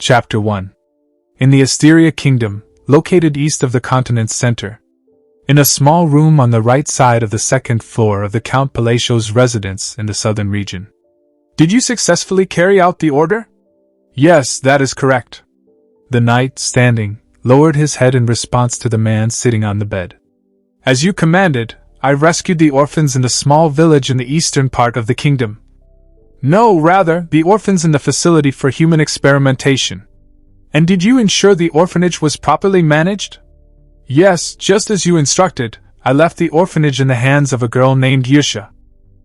Chapter 1. In the Asteria Kingdom, located east of the continent's center. In a small room on the right side of the second floor of the Count Palatios' residence in the southern region. Did you successfully carry out the order? Yes, that is correct. The knight, standing, lowered his head in response to the man sitting on the bed. As you commanded, I rescued the orphans in the small village in the eastern part of the kingdom. No, rather, the orphans in the facility for human experimentation. And did you ensure the orphanage was properly managed? Yes, just as you instructed, I left the orphanage in the hands of a girl named Yusha.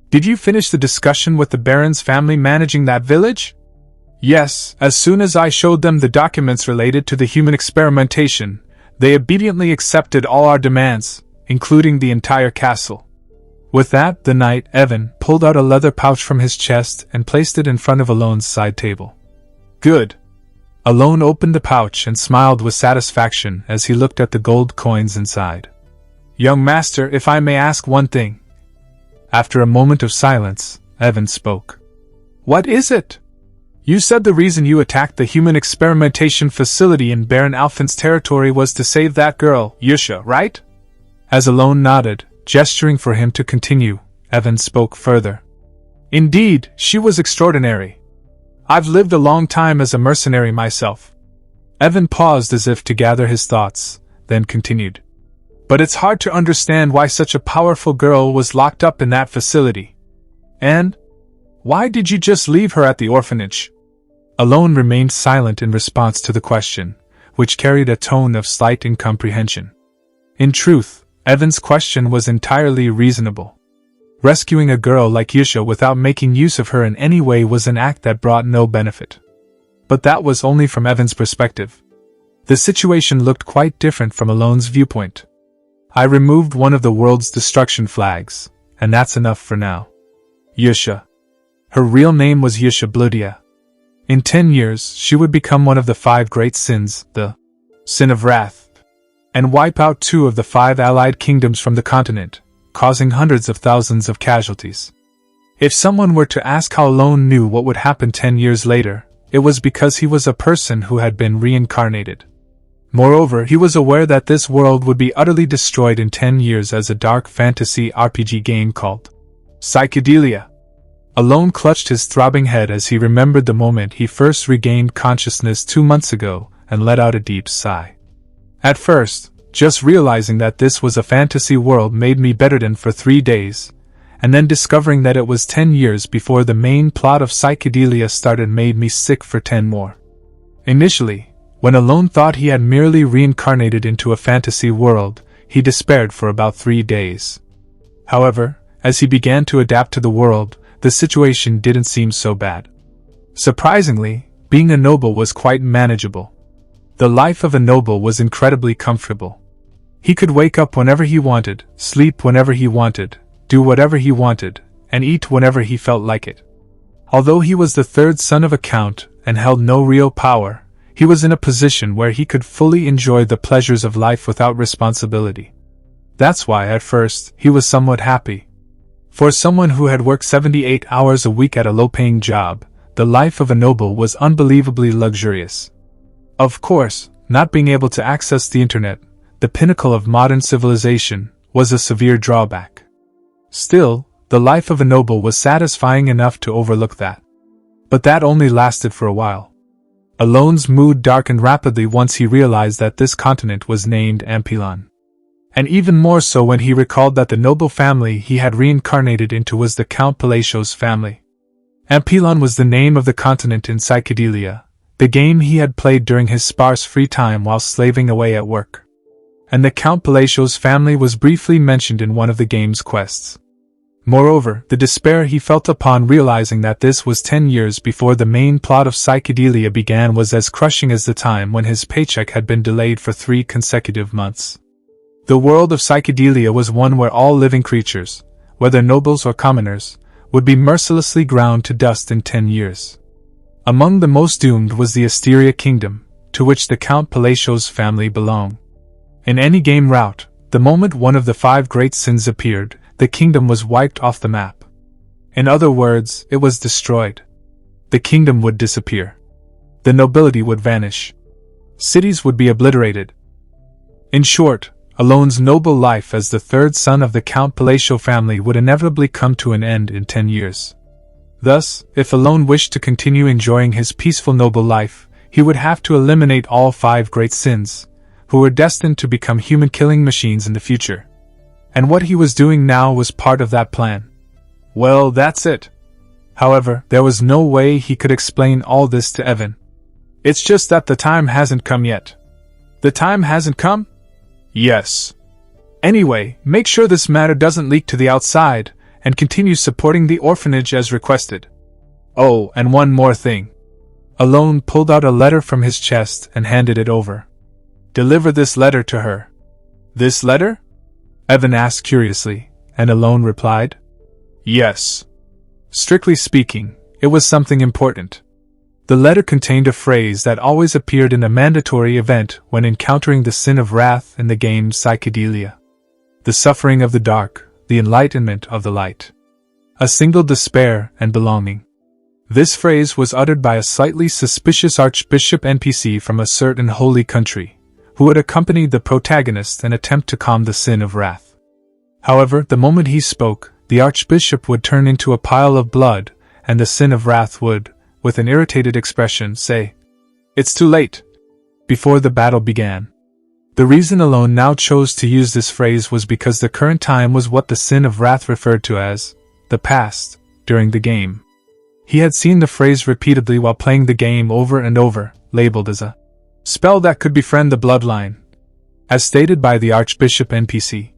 Did you finish the discussion with the Baron's family managing that village? Yes, as soon as I showed them the documents related to the human experimentation, they obediently accepted all our demands, including the entire castle. With that, the knight, Evan, pulled out a leather pouch from his chest and placed it in front of Alone's side table. Good. Alone opened the pouch and smiled with satisfaction as he looked at the gold coins inside. Young master, if I may ask one thing. After a moment of silence, Evan spoke. What is it? You said the reason you attacked the human experimentation facility in Baron Alphen's territory was to save that girl, Yusha, right? As Alone nodded, gesturing for him to continue, Evan spoke further. Indeed, she was extraordinary. I've lived a long time as a mercenary myself. Evan paused as if to gather his thoughts, then continued. But it's hard to understand why such a powerful girl was locked up in that facility. And? Why did you just leave her at the orphanage? Alone remained silent in response to the question, which carried a tone of slight incomprehension. In truth, Evan's question was entirely reasonable. Rescuing a girl like Yusha without making use of her in any way was an act that brought no benefit. But that was only from Evan's perspective. The situation looked quite different from Alone's viewpoint. I removed one of the world's destruction flags, and that's enough for now. Yusha. Her real name was Yusha Bludia. In 10 years, she would become one of the 5 great sins, the Sin of Wrath, and wipe out 2 of the 5 allied kingdoms from the continent, causing hundreds of thousands of casualties. If someone were to ask how Alone knew what would happen 10 years later, it was because he was a person who had been reincarnated. Moreover, he was aware that this world would be utterly destroyed in 10 years as a dark fantasy RPG game called Psychedelia. Alone clutched his throbbing head as he remembered the moment he first regained consciousness 2 months ago and let out a deep sigh. At first, just realizing that this was a fantasy world made me bedridden for 3 days, and then discovering that it was 10 years before the main plot of Psychedelia started made me sick for 10 more. Initially, when Alone thought he had merely reincarnated into a fantasy world, he despaired for about 3 days. However, as he began to adapt to the world, the situation didn't seem so bad. Surprisingly, being a noble was quite manageable. The life of a noble was incredibly comfortable. He could wake up whenever he wanted, sleep whenever he wanted, do whatever he wanted, and eat whenever he felt like it. Although he was the 3rd son of a count and held no real power, he was in a position where he could fully enjoy the pleasures of life without responsibility. That's why, at first, he was somewhat happy. For someone who had worked 78 hours a week at a low-paying job, the life of a noble was unbelievably luxurious. Of course, not being able to access the internet, the pinnacle of modern civilization, was a severe drawback. Still, the life of a noble was satisfying enough to overlook that. But that only lasted for a while. Alone's mood darkened rapidly once he realized that this continent was named Ampelon. And even more so when he recalled that the noble family he had reincarnated into was the Count Palatios family. Ampelon was the name of the continent in Psychedelia, the game he had played during his sparse free time while slaving away at work. And the Count Palatios family was briefly mentioned in one of the game's quests. Moreover, the despair he felt upon realizing that this was 10 years before the main plot of Psychedelia began was as crushing as the time when his paycheck had been delayed for 3 consecutive months. The world of Psychedelia was one where all living creatures, whether nobles or commoners, would be mercilessly ground to dust in 10 years. Among the most doomed was the Asteria Kingdom, to which the Count Palatios family belonged. In any game route, the moment one of the 5 great sins appeared, the kingdom was wiped off the map. In other words, it was destroyed. The kingdom would disappear. The nobility would vanish. Cities would be obliterated. In short, Alone's noble life as the third son of the Count Palatial family would inevitably come to an end in 10 years. Thus, if Alone wished to continue enjoying his peaceful noble life, he would have to eliminate all 5 great sins, who were destined to become human-killing machines in the future. And what he was doing now was part of that plan. Well, that's it. However, there was no way he could explain all this to Evan. It's just that the time hasn't come yet. The time hasn't come? Yes. Anyway, make sure this matter doesn't leak to the outside, and continue supporting the orphanage as requested. Oh, and one more thing. Alone pulled out a letter from his chest and handed it over. Deliver this letter to her. This letter? Evan asked curiously, and Alone replied, Yes. Strictly speaking, it was something important. The letter contained a phrase that always appeared in a mandatory event when encountering the sin of wrath in the game Psychedelia. The suffering of the dark, the enlightenment of the light. A single despair and belonging. This phrase was uttered by a slightly suspicious archbishop NPC from a certain holy country, who had accompanied the protagonist in an attempt to calm the sin of wrath. However, the moment he spoke, the archbishop would turn into a pile of blood, and the sin of wrath would, with an irritated expression, say, It's too late, before the battle began. The reason Alone now chose to use this phrase was because the current time was what the sin of wrath referred to as the past during the game. He had seen the phrase repeatedly while playing the game over and over, labeled as a spell that could befriend the bloodline, as stated by the Archbishop NPC.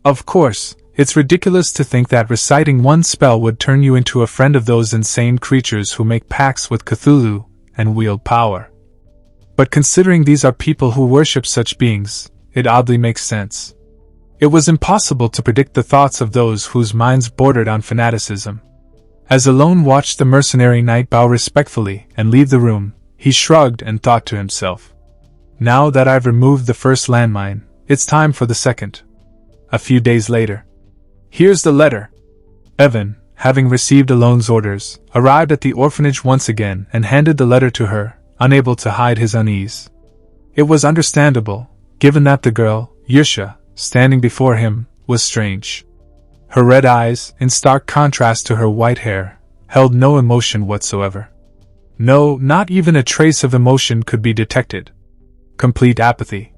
Of course, it's ridiculous to think that reciting one spell would turn you into a friend of those insane creatures who make pacts with Cthulhu and wield power. But considering these are people who worship such beings, it oddly makes sense. It was impossible to predict the thoughts of those whose minds bordered on fanaticism. As Alone watched the mercenary knight bow respectfully and leave the room, he shrugged and thought to himself, Now that I've removed the first landmine, it's time for the second. A few days later. Here's the letter. Evan, having received Alone's orders, arrived at the orphanage once again and handed the letter to her, unable to hide his unease. It was understandable, given that the girl, Yusha, standing before him, was strange. Her red eyes, in stark contrast to her white hair, held no emotion whatsoever. No, not even a trace of emotion could be detected. Complete apathy.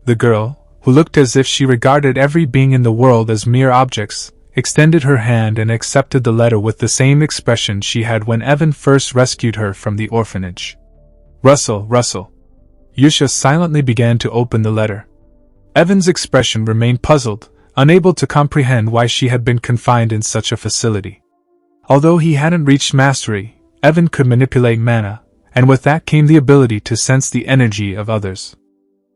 The girl, who looked as if she regarded every being in the world as mere objects, extended her hand and accepted the letter with the same expression she had when Evan first rescued her from the orphanage. Russell. Yusha silently began to open the letter. Evan's expression remained puzzled, unable to comprehend why she had been confined in such a facility. Although he hadn't reached mastery, Evan could manipulate mana, and with that came the ability to sense the energy of others.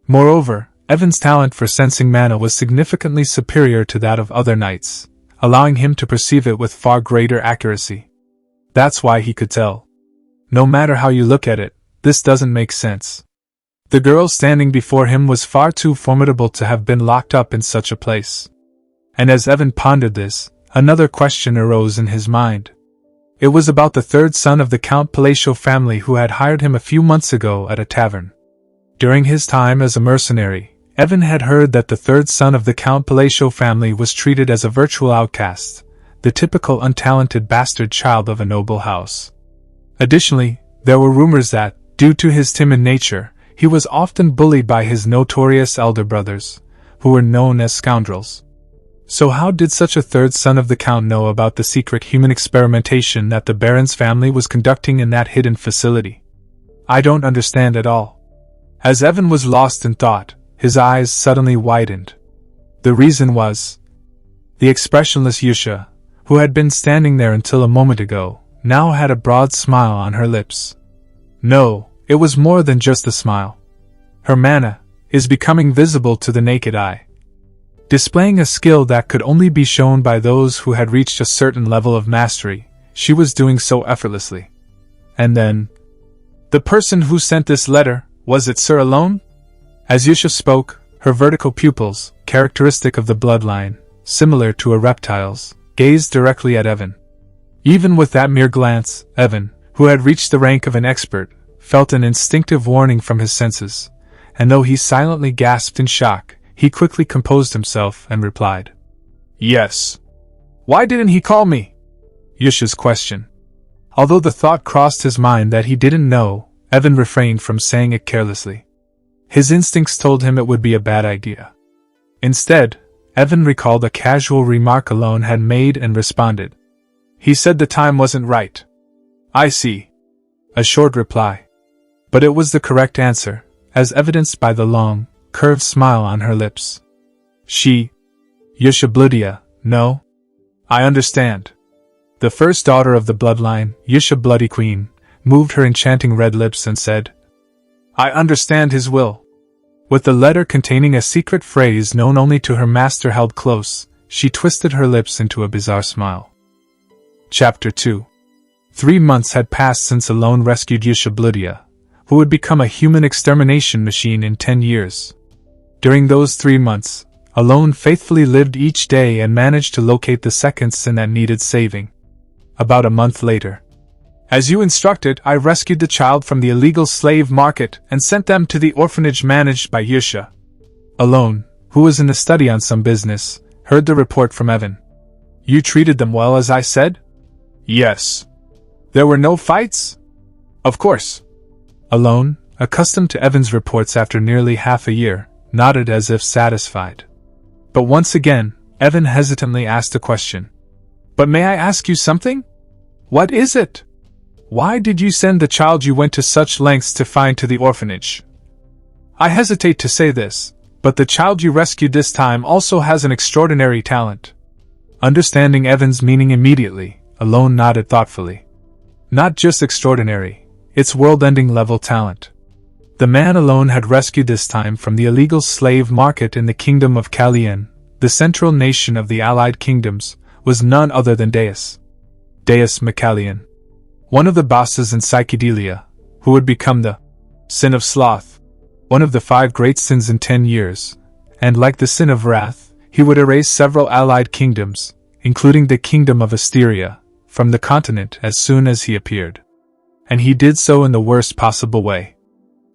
Moreover, Evan's talent for sensing mana was significantly superior to that of other knights, allowing him to perceive it with far greater accuracy. That's why he could tell. No matter how you look at it, this doesn't make sense. The girl standing before him was far too formidable to have been locked up in such a place. And as Evan pondered this, another question arose in his mind. It was about the third son of the Count Palatial family who had hired him a few months ago at a tavern. During his time as a mercenary, Evan had heard that the third son of the Count Palatial family was treated as a virtual outcast, the typical untalented bastard child of a noble house. Additionally, there were rumors that, due to his timid nature, he was often bullied by his notorious elder brothers, who were known as scoundrels. So how did such a third son of the Count know about the secret human experimentation that the Baron's family was conducting in that hidden facility? I don't understand at all. As Evan was lost in thought, his eyes suddenly widened. The reason was the expressionless Yusha, who had been standing there until a moment ago, now had a broad smile on her lips. No, it was more than just a smile. Her mana is becoming visible to the naked eye. Displaying a skill that could only be shown by those who had reached a certain level of mastery, she was doing so effortlessly. And then, the person who sent this letter, was it Sir Alone? As Yusha spoke, her vertical pupils, characteristic of the bloodline, similar to a reptile's, gazed directly at Evan. Even with that mere glance, Evan, who had reached the rank of an expert, felt an instinctive warning from his senses, and though he silently gasped in shock, he quickly composed himself and replied, "Yes." "Why didn't he call me?" Yusha's question. Although the thought crossed his mind that he didn't know, Evan refrained from saying it carelessly. His instincts told him it would be a bad idea. Instead, Evan recalled a casual remark Alone had made and responded. "He said the time wasn't right." "I see." A short reply. But it was the correct answer, as evidenced by the long, curved smile on her lips. Yusha Bloodia, no? I understand. The first daughter of the bloodline, Yusha Bloody Queen, moved her enchanting red lips and said, "I understand his will." With the letter containing a secret phrase known only to her master held close, she twisted her lips into a bizarre smile. Chapter 2. 3 months had passed since Alone rescued Yusha Bloodia, who would become a human extermination machine in 10 years. During those 3 months, Alone faithfully lived each day and managed to locate the second sin that needed saving. About a month later, "As you instructed, I rescued the child from the illegal slave market and sent them to the orphanage managed by Yusha." Alone, who was in the study on some business, heard the report from Evan. "You treated them well as I said?" "Yes." "There were no fights?" "Of course." Alone, accustomed to Evan's reports after nearly half a year, nodded as if satisfied. But once again, Evan hesitantly asked a question. "But may I ask you something? What is it? Why did you send the child you went to such lengths to find to the orphanage? I hesitate to say this, but the child you rescued this time also has an extraordinary talent." Understanding Evan's meaning immediately, Alone nodded thoughtfully. "Not just extraordinary, it's world-ending level talent." The man Alone had rescued this time from the illegal slave market in the kingdom of Kalien, the central nation of the allied kingdoms, was none other than Deus Macallion, one of the bosses in Psychedelia, who would become the sin of sloth, one of the 5 great sins in 10 years, and like the sin of wrath, he would erase several allied kingdoms, including the kingdom of Asteria, from the continent as soon as he appeared. And he did so in the worst possible way.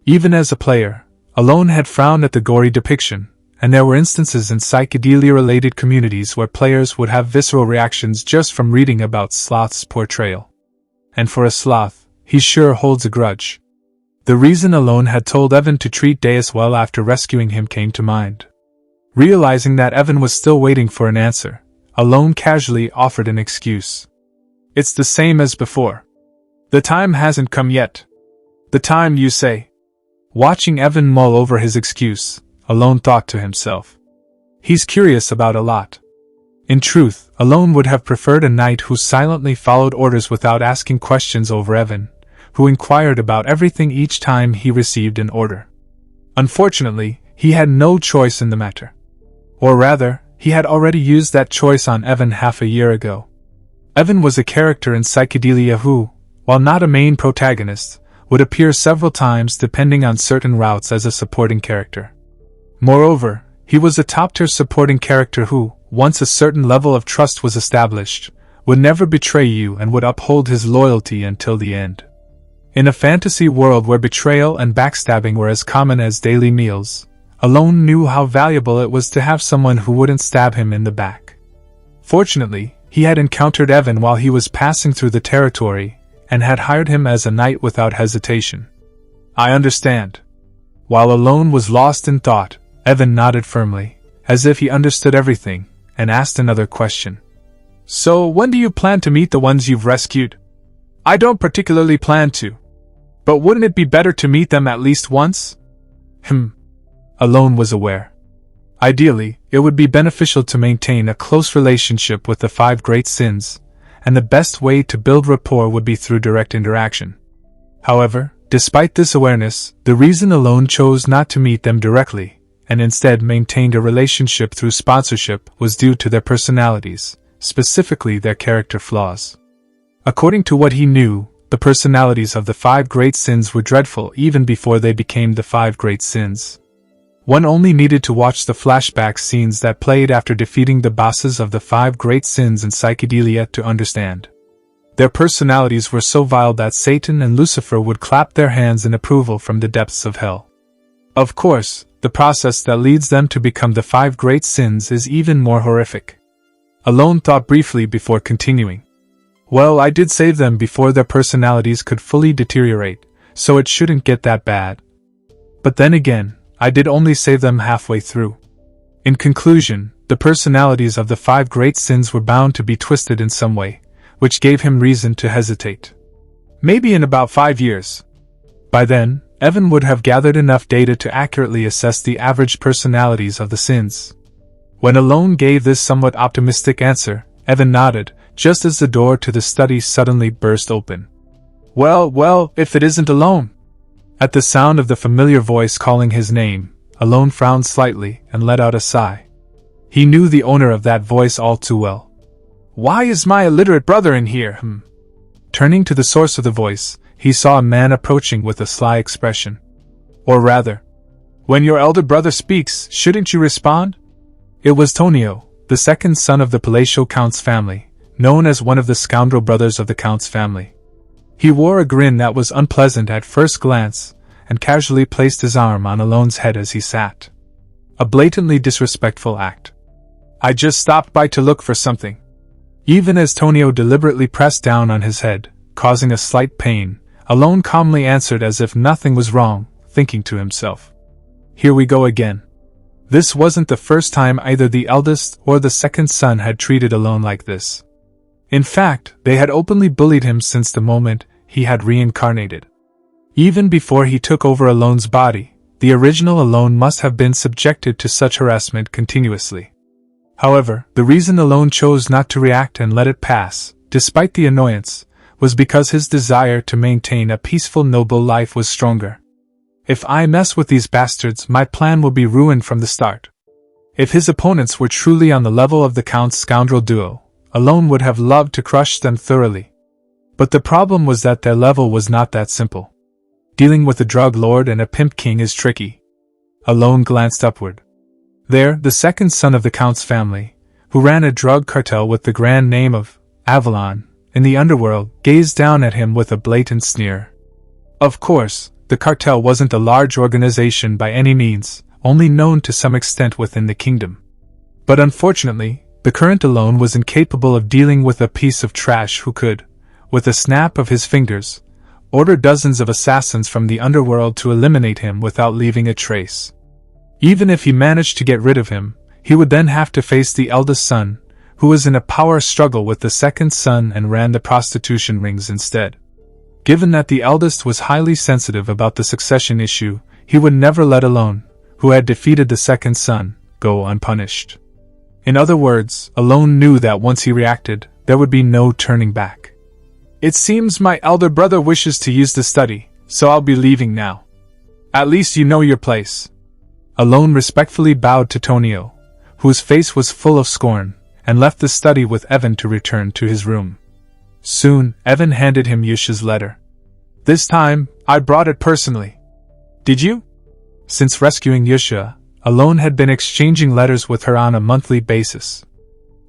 Even as a player, Alone had frowned at the gory depiction, and there were instances in Psychedelia-related communities where players would have visceral reactions just from reading about Sloth's portrayal. And for a sloth, he sure holds a grudge. The reason Alone had told Evan to treat Deus well after rescuing him came to mind. Realizing that Evan was still waiting for an answer, Alone casually offered an excuse. "It's the same as before. The time hasn't come yet." "The time, you say?" Watching Evan mull over his excuse, Alone thought to himself. He's curious about a lot. In truth, Alone would have preferred a knight who silently followed orders without asking questions over Evan, who inquired about everything each time he received an order. Unfortunately, he had no choice in the matter. Or rather, he had already used that choice on Evan half a year ago. Evan was a character in Psychedelia who, while not a main protagonist, would appear several times depending on certain routes as a supporting character. Moreover, he was a top-tier supporting character who, once a certain level of trust was established, would never betray you and would uphold his loyalty until the end. In a fantasy world where betrayal and backstabbing were as common as daily meals, Alone knew how valuable it was to have someone who wouldn't stab him in the back. Fortunately, he had encountered Evan while he was passing through the territory, and had hired him as a knight without hesitation. "I understand." While Alone was lost in thought, Evan nodded firmly, as if he understood everything, and asked another question. "So when do you plan to meet the ones you've rescued?" "I don't particularly plan to. But wouldn't it be better to meet them at least once?" Alone was aware. Ideally, it would be beneficial to maintain a close relationship with the 5 great sins, and the best way to build rapport would be through direct interaction. However, despite this awareness, the reason Alone chose not to meet them directly, and instead maintained a relationship through sponsorship, was due to their personalities, specifically their character flaws. According to what he knew, the personalities of the 5 great sins were dreadful even before they became the 5 great sins. One only needed to watch the flashback scenes that played after defeating the bosses of the 5 great sins in Psychedelia to understand. Their personalities were so vile that Satan and Lucifer would clap their hands in approval from the depths of hell. Of course, the process that leads them to become the 5 great sins is even more horrific. Alone thought briefly before continuing. Well, I did save them before their personalities could fully deteriorate, so it shouldn't get that bad. But then again, I did only save them halfway through. In conclusion, the personalities of the 5 great sins were bound to be twisted in some way, which gave him reason to hesitate. Maybe in about 5 years. By then, Evan would have gathered enough data to accurately assess the average personalities of the sins. When Alone gave this somewhat optimistic answer, Evan nodded, just as the door to the study suddenly burst open. Well, if it isn't Alone! At the sound of the familiar voice calling his name, Alone frowned slightly and let out a sigh. He knew the owner of that voice all too well. Why is my illiterate brother in here? Turning to the source of the voice, he saw a man approaching with a sly expression. Or rather, when your elder brother speaks, shouldn't you respond? It was Tonio, the second son of the palatial Count's family, known as one of the scoundrel brothers of the Count's family. He wore a grin that was unpleasant at first glance, and casually placed his arm on Alone's head as he sat. A blatantly disrespectful act. I just stopped by to look for something. Even as Tonio deliberately pressed down on his head, causing a slight pain, Alone calmly answered as if nothing was wrong, thinking to himself. Here we go again. This wasn't the first time either the eldest or the second son had treated Alone like this. In fact, they had openly bullied him since the moment he had reincarnated. Even before he took over Alone's body, the original Alone must have been subjected to such harassment continuously. However, the reason Alone chose not to react and let it pass, despite the annoyance, was because his desire to maintain a peaceful, noble life was stronger. If I mess with these bastards, my plan will be ruined from the start. If his opponents were truly on the level of the Count's scoundrel duo, Alone would have loved to crush them thoroughly. But the problem was that their level was not that simple. Dealing with a drug lord and a pimp king is tricky. Alone glanced upward. There, the second son of the Count's family, who ran a drug cartel with the grand name of Avalon, in the underworld, gazed down at him with a blatant sneer. Of course, the cartel wasn't a large organization by any means, only known to some extent within the kingdom. But unfortunately, the current Alone was incapable of dealing with a piece of trash who could, with a snap of his fingers, order dozens of assassins from the underworld to eliminate him without leaving a trace. Even if he managed to get rid of him, he would then have to face the eldest son, who was in a power struggle with the second son and ran the prostitution rings instead. Given that the eldest was highly sensitive about the succession issue, he would never let Alone, who had defeated the second son, go unpunished. In other words, Alone knew that once he reacted, there would be no turning back. It seems my elder brother wishes to use the study, so I'll be leaving now. At least you know your place. Alone respectfully bowed to Tonio, whose face was full of scorn, and left the study with Evan to return to his room. Soon, Evan handed him Yusha's letter. This time, I brought it personally. Did you? Since rescuing Yusha, Alone had been exchanging letters with her on a monthly basis.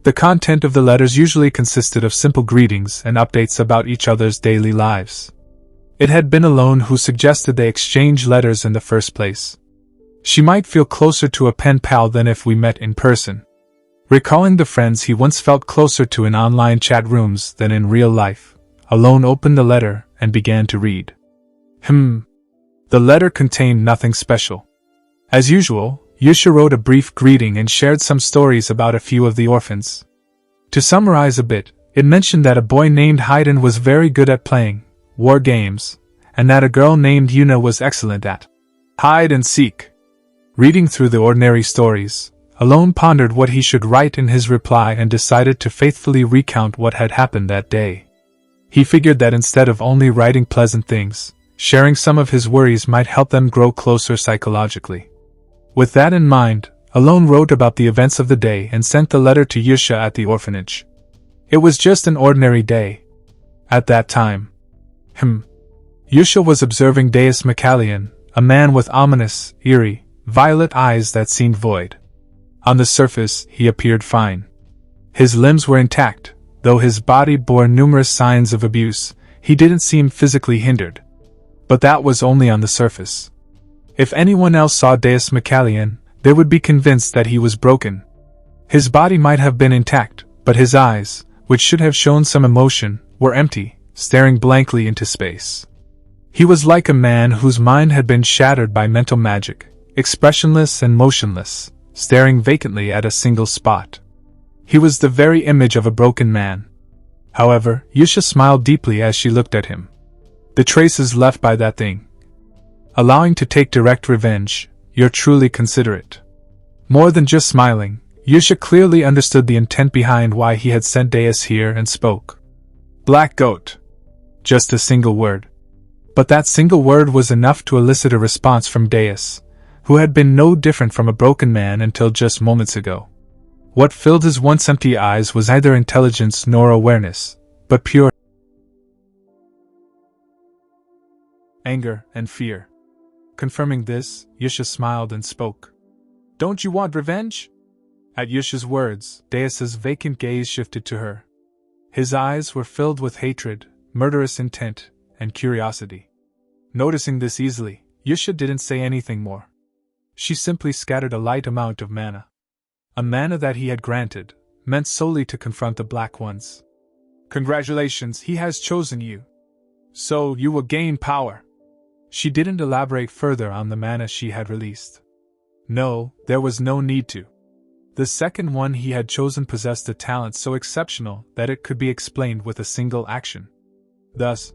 The content of the letters usually consisted of simple greetings and updates about each other's daily lives. It had been Alone who suggested they exchange letters in the first place. She might feel closer to a pen pal than if we met in person. Recalling the friends he once felt closer to in online chat rooms than in real life, Alone opened the letter and began to read. The letter contained nothing special. As usual, Yusha wrote a brief greeting and shared some stories about a few of the orphans. To summarize a bit, it mentioned that a boy named Haydn was very good at playing war games, and that a girl named Yuna was excellent at hide and seek. Reading through the ordinary stories, Alone pondered what he should write in his reply and decided to faithfully recount what had happened that day. He figured that instead of only writing pleasant things, sharing some of his worries might help them grow closer psychologically. With that in mind, Alone wrote about the events of the day and sent the letter to Yusha at the orphanage. It was just an ordinary day. At that time. Yusha was observing Deus Macallion, a man with ominous, eerie, violet eyes that seemed void. On the surface, he appeared fine. His limbs were intact, Though his body bore numerous signs of abuse, he didn't seem physically hindered. But that was only on the surface. If anyone else saw Deus Macallion, they would be convinced that he was broken. His body might have been intact, but his eyes, which should have shown some emotion, were empty, staring blankly into space. He was like a man whose mind had been shattered by mental magic, expressionless and motionless, staring vacantly at a single spot. He was the very image of a broken man. However, Yusha smiled deeply as she looked at him. The traces left by that thing. Allowing to take direct revenge, you're truly considerate. More than just smiling, Yusha clearly understood the intent behind why he had sent Deus here and spoke. Black goat. Just a single word. But that single word was enough to elicit a response from Deus, who had been no different from a broken man until just moments ago. What filled his once empty eyes was neither intelligence nor awareness, but pure anger and fear. Confirming this, Yusha smiled and spoke. Don't you want revenge? At Yusha's words, Deus's vacant gaze shifted to her. His eyes were filled with hatred, murderous intent, and curiosity. Noticing this easily, Yusha didn't say anything more. She simply scattered a light amount of mana. A mana that he had granted, meant solely to confront the Black Ones. Congratulations, he has chosen you. So you will gain power. She didn't elaborate further on the mana she had released. No, there was no need to. The second one he had chosen possessed a talent so exceptional that it could be explained with a single action. Thus,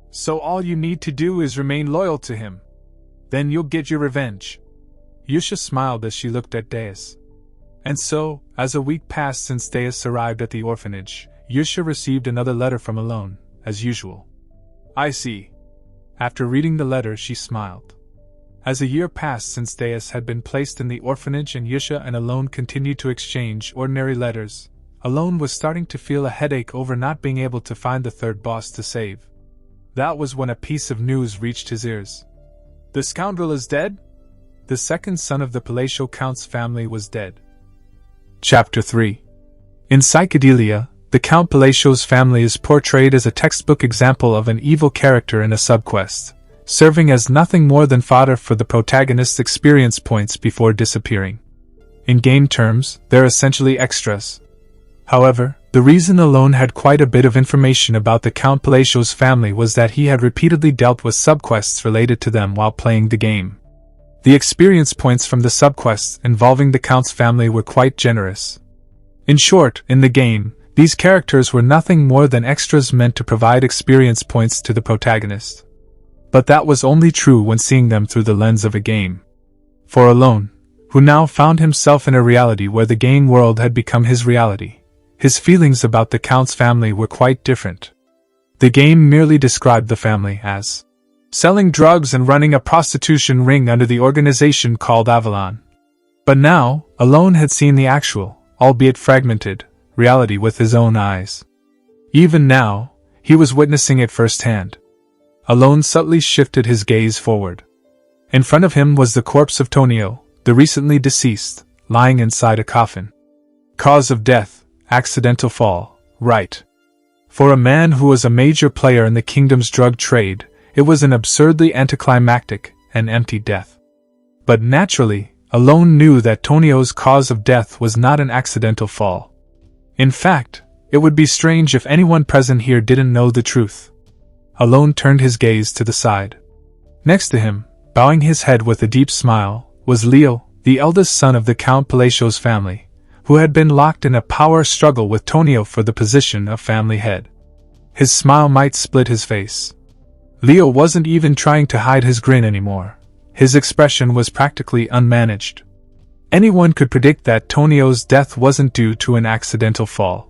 so all you need to do is remain loyal to him. Then you'll get your revenge. Yusha smiled as she looked at Deus. And so, as a week passed since Deus arrived at the orphanage, Yusha received another letter from Alone, as usual. I see. After reading the letter, she smiled. As a year passed since Deus had been placed in the orphanage and Yusha and Alone continued to exchange ordinary letters, Alone was starting to feel a headache over not being able to find the third boss to save. That was when a piece of news reached his ears. The scoundrel is dead? The second son of the Palatial Count's family was dead. Chapter 3. In Psychedelia, the Count Palatial's family is portrayed as a textbook example of an evil character in a subquest, serving as nothing more than fodder for the protagonist's experience points before disappearing. In game terms, they're essentially extras. However, the reason Alone had quite a bit of information about the Count Palatial's family was that he had repeatedly dealt with subquests related to them while playing the game. The experience points from the subquests involving the Count's family were quite generous. In short, in the game, these characters were nothing more than extras meant to provide experience points to the protagonist. But that was only true when seeing them through the lens of a game. For Alone, who now found himself in a reality where the game world had become his reality, his feelings about the Count's family were quite different. The game merely described the family as selling drugs and running a prostitution ring under the organization called Avalon. But now, Alone had seen the actual, albeit fragmented, reality with his own eyes. Even now, he was witnessing it firsthand. Alone subtly shifted his gaze forward. In front of him was the corpse of Tonio, the recently deceased, lying inside a coffin. Cause of death, accidental fall, right. For a man who was a major player in the kingdom's drug trade, it was an absurdly anticlimactic and empty death. But naturally, Alone knew that Tonio's cause of death was not an accidental fall. In fact, it would be strange if anyone present here didn't know the truth. Alone turned his gaze to the side. Next to him, bowing his head with a deep smile, was Leo, the eldest son of the Count Palatial's family, who had been locked in a power struggle with Tonio for the position of family head. His smile might split his face. Leo wasn't even trying to hide his grin anymore. His expression was practically unmanaged. Anyone could predict that Tonio's death wasn't due to an accidental fall.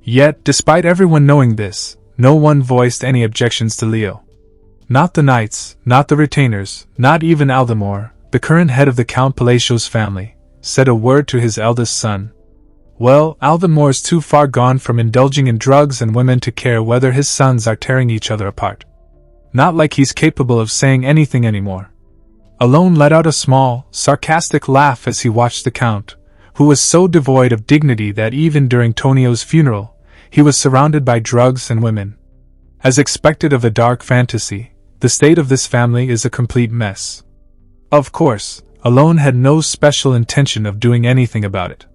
Yet, despite everyone knowing this, no one voiced any objections to Leo. Not the knights, not the retainers, not even Aldemor, the current head of the Count Palatial's family, said a word to his eldest son. Well, Aldemor's too far gone from indulging in drugs and women to care whether his sons are tearing each other apart. Not like he's capable of saying anything anymore. Alone let out a small, sarcastic laugh as he watched the Count, who was so devoid of dignity that even during Tonio's funeral, he was surrounded by drugs and women. As expected of a dark fantasy, the state of this family is a complete mess. Of course, Alone had no special intention of doing anything about it.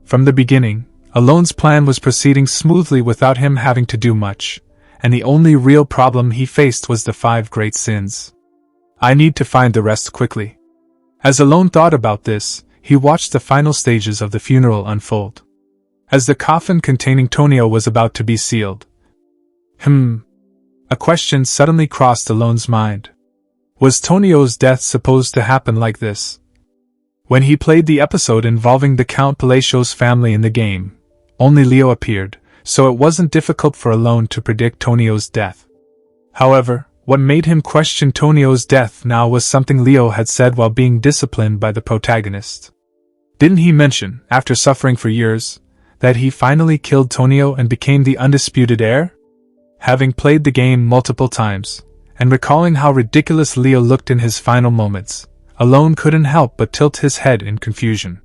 From the beginning, Alone's plan was proceeding smoothly without him having to do much, and the only real problem he faced was the 5 great sins. I need to find the rest quickly. As Alone thought about this, he watched the final stages of the funeral unfold. As the coffin containing Tonio was about to be sealed, a question suddenly crossed Alone's mind. Was Tonio's death supposed to happen like this? When he played the episode involving the Count Palacio's family in the game, only Leo appeared, so it wasn't difficult for Alone to predict Tonio's death. However, what made him question Tonio's death now was something Leo had said while being disciplined by the protagonist. Didn't he mention, after suffering for years, that he finally killed Tonio and became the undisputed heir? Having played the game multiple times, and recalling how ridiculous Leo looked in his final moments, Alone couldn't help but tilt his head in confusion.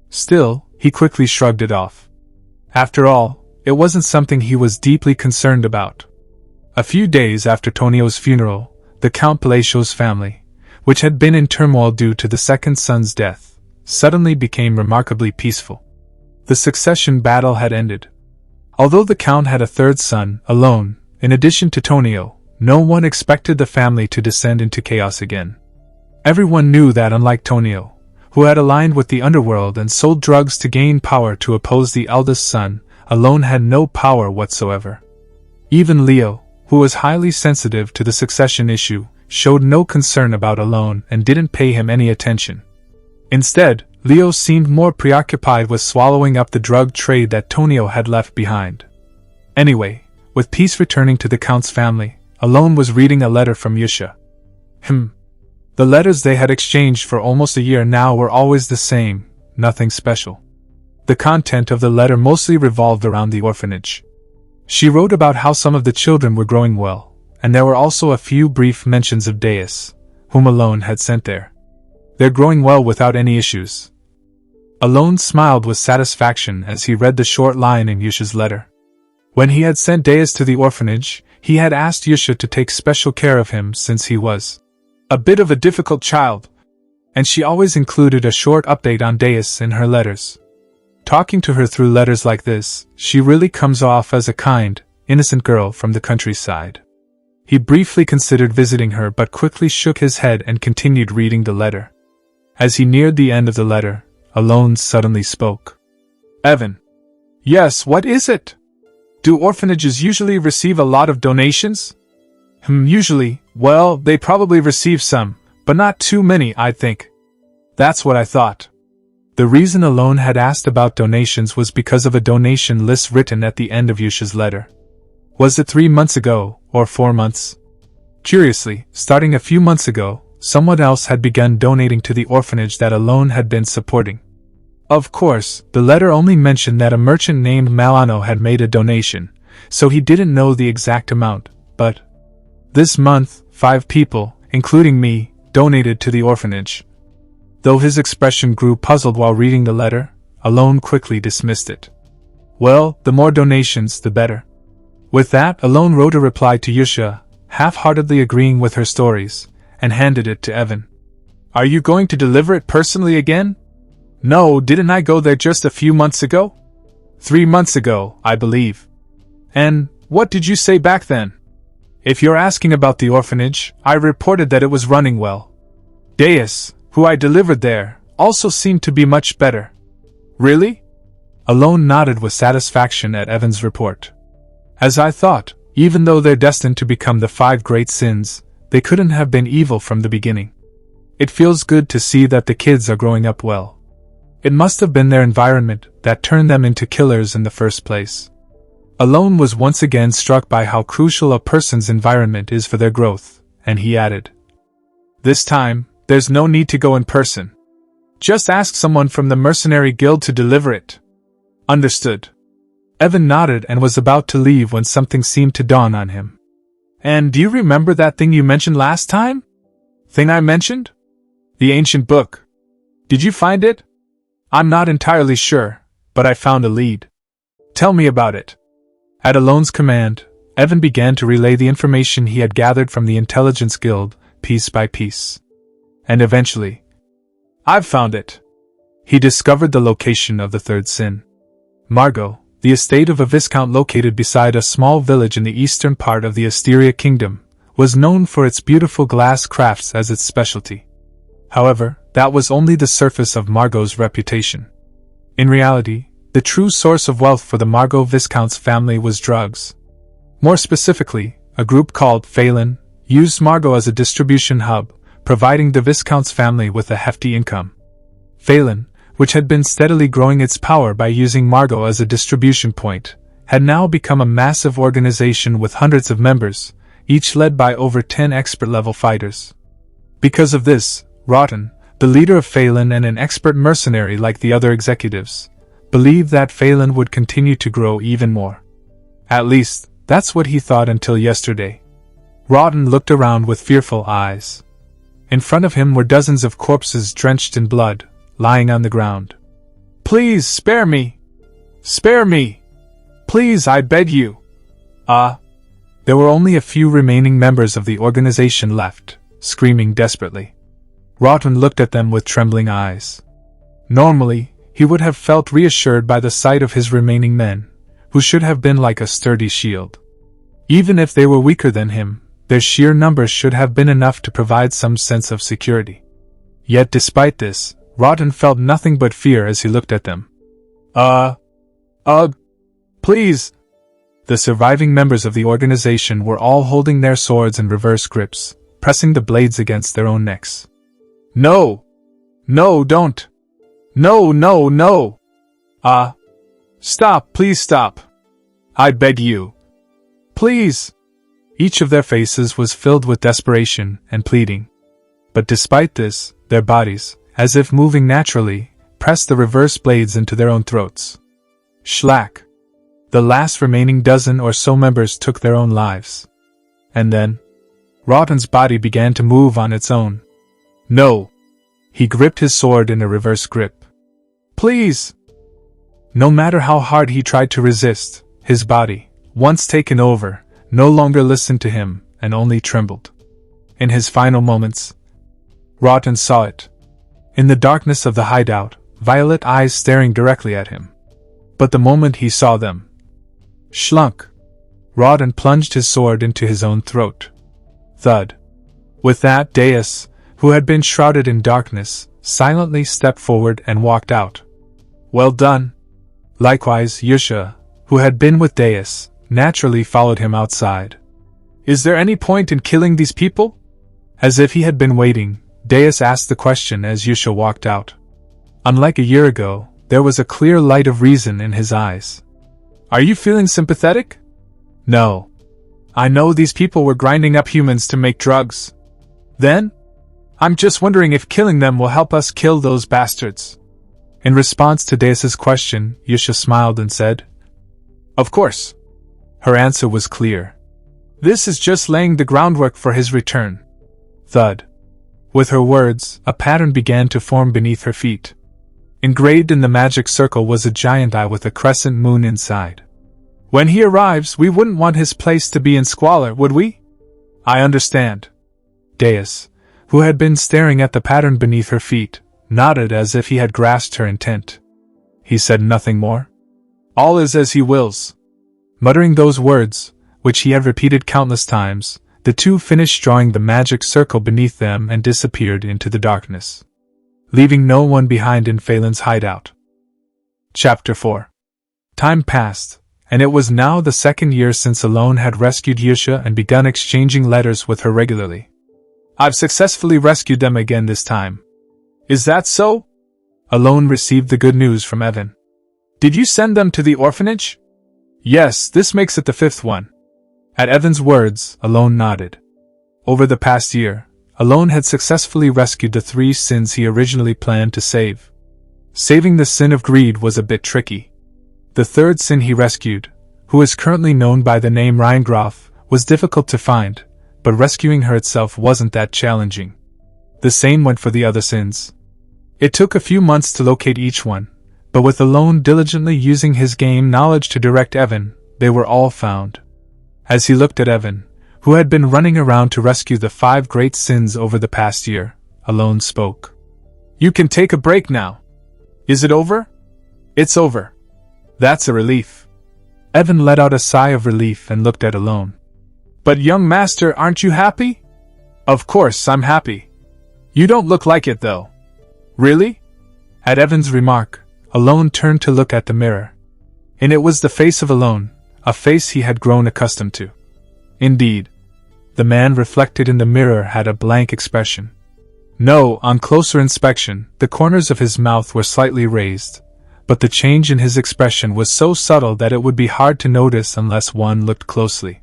Still, he quickly shrugged it off. After all, it wasn't something he was deeply concerned about. A few days after Tonio's funeral, the Count Palacio's family, which had been in turmoil due to the second son's death, suddenly became remarkably peaceful. The succession battle had ended. Although the Count had a third son, Alone, in addition to Tonio, no one expected the family to descend into chaos again. Everyone knew that unlike Tonio, who had aligned with the underworld and sold drugs to gain power to oppose the eldest son, Alone had no power whatsoever. Even Leo, who was highly sensitive to the succession issue, showed no concern about Alone and didn't pay him any attention. Instead, Leo seemed more preoccupied with swallowing up the drug trade that Tonio had left behind. Anyway, with peace returning to the Count's family, Alone was reading a letter from Yusha. The letters they had exchanged for almost a year now were always the same, nothing special. The content of the letter mostly revolved around the orphanage. She wrote about how some of the children were growing well, and there were also a few brief mentions of Deus, whom Alone had sent there. They're growing well without any issues. Alone smiled with satisfaction as he read the short line in Yusha's letter. When he had sent Deus to the orphanage, he had asked Yusha to take special care of him since he was a bit of a difficult child, and she always included a short update on Deus in her letters. Talking to her through letters like this, she really comes off as a kind, innocent girl from the countryside. He briefly considered visiting her but quickly shook his head and continued reading the letter. As he neared the end of the letter, Alone suddenly spoke. Evan. Yes, what is it? Do orphanages usually receive a lot of donations? Usually, well, they probably receive some, but not too many, I think. That's what I thought. The reason Alone had asked about donations was because of a donation list written at the end of Yusha's letter. Was it 3 months ago, or 4 months? Curiously, starting a few months ago, someone else had begun donating to the orphanage that Alone had been supporting. Of course, the letter only mentioned that a merchant named Malano had made a donation, so he didn't know the exact amount, but this month, 5 people, including me, donated to the orphanage. Though his expression grew puzzled while reading the letter, Alone quickly dismissed it. Well, the more donations, the better. With that, Alone wrote a reply to Yusha, half-heartedly agreeing with her stories, and handed it to Evan. Are you going to deliver it personally again? No, didn't I go there just a few months ago? 3 months ago, I believe. And what did you say back then? If you're asking about the orphanage, I reported that it was running well. Deus, who I delivered there, also seemed to be much better. Really? Alone nodded with satisfaction at Evan's report. As I thought, even though they're destined to become the 5 great sins, they couldn't have been evil from the beginning. It feels good to see that the kids are growing up well. It must have been their environment that turned them into killers in the first place. Alone was once again struck by how crucial a person's environment is for their growth, and he added, This time, there's no need to go in person. Just ask someone from the mercenary guild to deliver it. Understood. Evan nodded and was about to leave when something seemed to dawn on him. And do you remember that thing you mentioned last time? Thing I mentioned? The ancient book. Did you find it? I'm not entirely sure, but I found a lead. Tell me about it. At Alone's command, Evan began to relay the information he had gathered from the Intelligence Guild, piece by piece. And eventually, "I've found it." He discovered the location of the third sin. Margot, the estate of a viscount located beside a small village in the eastern part of the Asteria Kingdom, was known for its beautiful glass crafts as its specialty. However, that was only the surface of Margot's reputation. In reality, the true source of wealth for the Margot Viscount's family was drugs. More specifically, a group called Phelan used Margot as a distribution hub, providing the Viscount's family with a hefty income. Phelan, which had been steadily growing its power by using Margot as a distribution point, had now become a massive organization with hundreds of members, each led by over 10 expert-level fighters. Because of this, Rotten, the leader of Phelan and an expert mercenary like the other executives, believed that Phelan would continue to grow even more. At least, that's what he thought until yesterday. Rotten looked around with fearful eyes. In front of him were dozens of corpses drenched in blood, lying on the ground. "Please, spare me! Spare me! Please, I beg you!" There were only a few remaining members of the organization left, screaming desperately. Rotten looked at them with trembling eyes. Normally, he would have felt reassured by the sight of his remaining men, who should have been like a sturdy shield. Even if they were weaker than him, their sheer numbers should have been enough to provide some sense of security. Yet despite this, Rotten felt nothing but fear as he looked at them. Please! The surviving members of the organization were all holding their swords in reverse grips, pressing the blades against their own necks. "No! No, don't! No, no, no! Stop, please stop! I beg you! Please!" Each of their faces was filled with desperation and pleading. But despite this, their bodies, as if moving naturally, pressed the reverse blades into their own throats. Schlack! The last remaining dozen or so members took their own lives. And then, Rotten's body began to move on its own. "No!" He gripped his sword in a reverse grip. "Please!" No matter how hard he tried to resist, his body, once taken over, no longer listened to him and only trembled. In his final moments, Rotten saw it. In the darkness of the hideout, violet eyes staring directly at him. But the moment he saw them, Schlunk! Rotten plunged his sword into his own throat. Thud. With that, Deus, who had been shrouded in darkness, silently stepped forward and walked out. "Well done." Likewise, Yusha, who had been with Deus, naturally followed him outside. "Is there any point in killing these people?" As if he had been waiting, Deus asked the question as Yusha walked out. Unlike a year ago, there was a clear light of reason in his eyes. "Are you feeling sympathetic?" "No. I know these people were grinding up humans to make drugs. Then? I'm just wondering if killing them will help us kill those bastards." In response to Deus's question, Yusha smiled and said, "Of course." Her answer was clear. "This is just laying the groundwork for his return." Thud. With her words, a pattern began to form beneath her feet. Engraved in the magic circle was a giant eye with a crescent moon inside. "When he arrives, we wouldn't want his place to be in squalor, would we?" "I understand." Deus, who had been staring at the pattern beneath her feet, nodded as if he had grasped her intent. He said nothing more. "All is as he wills." Muttering those words, which he had repeated countless times, the two finished drawing the magic circle beneath them and disappeared into the darkness, leaving no one behind in Phelan's hideout. Chapter 4. Time passed, and it was now the second year since Alone had rescued Yusha and begun exchanging letters with her regularly. "I've successfully rescued them again this time." "Is that so?" Alone received the good news from Evan. "Did you send them to the orphanage?" "Yes, this makes it the fifth one." At Evan's words, Alone nodded. Over the past year, Alone had successfully rescued the 3 sins he originally planned to save. Saving the sin of greed was a bit tricky. The third sin he rescued, who is currently known by the name Reingraff, was difficult to find, but rescuing her itself wasn't that challenging. The same went for the other sins. It took a few months to locate each one, but with Alone diligently using his game knowledge to direct Evan, they were all found. As he looked at Evan, who had been running around to rescue the 5 great sins over the past year, Alone spoke. "You can take a break now. Is it over?" "It's over." "That's a relief." Evan let out a sigh of relief and looked at Alone. "But young master, aren't you happy?" "Of course I'm happy. You don't look like it though." "Really?" At Evan's remark, Alone turned to look at the mirror. And it was the face of Alone, a face he had grown accustomed to. Indeed, the man reflected in the mirror had a blank expression. No, on closer inspection, the corners of his mouth were slightly raised, but the change in his expression was so subtle that it would be hard to notice unless one looked closely.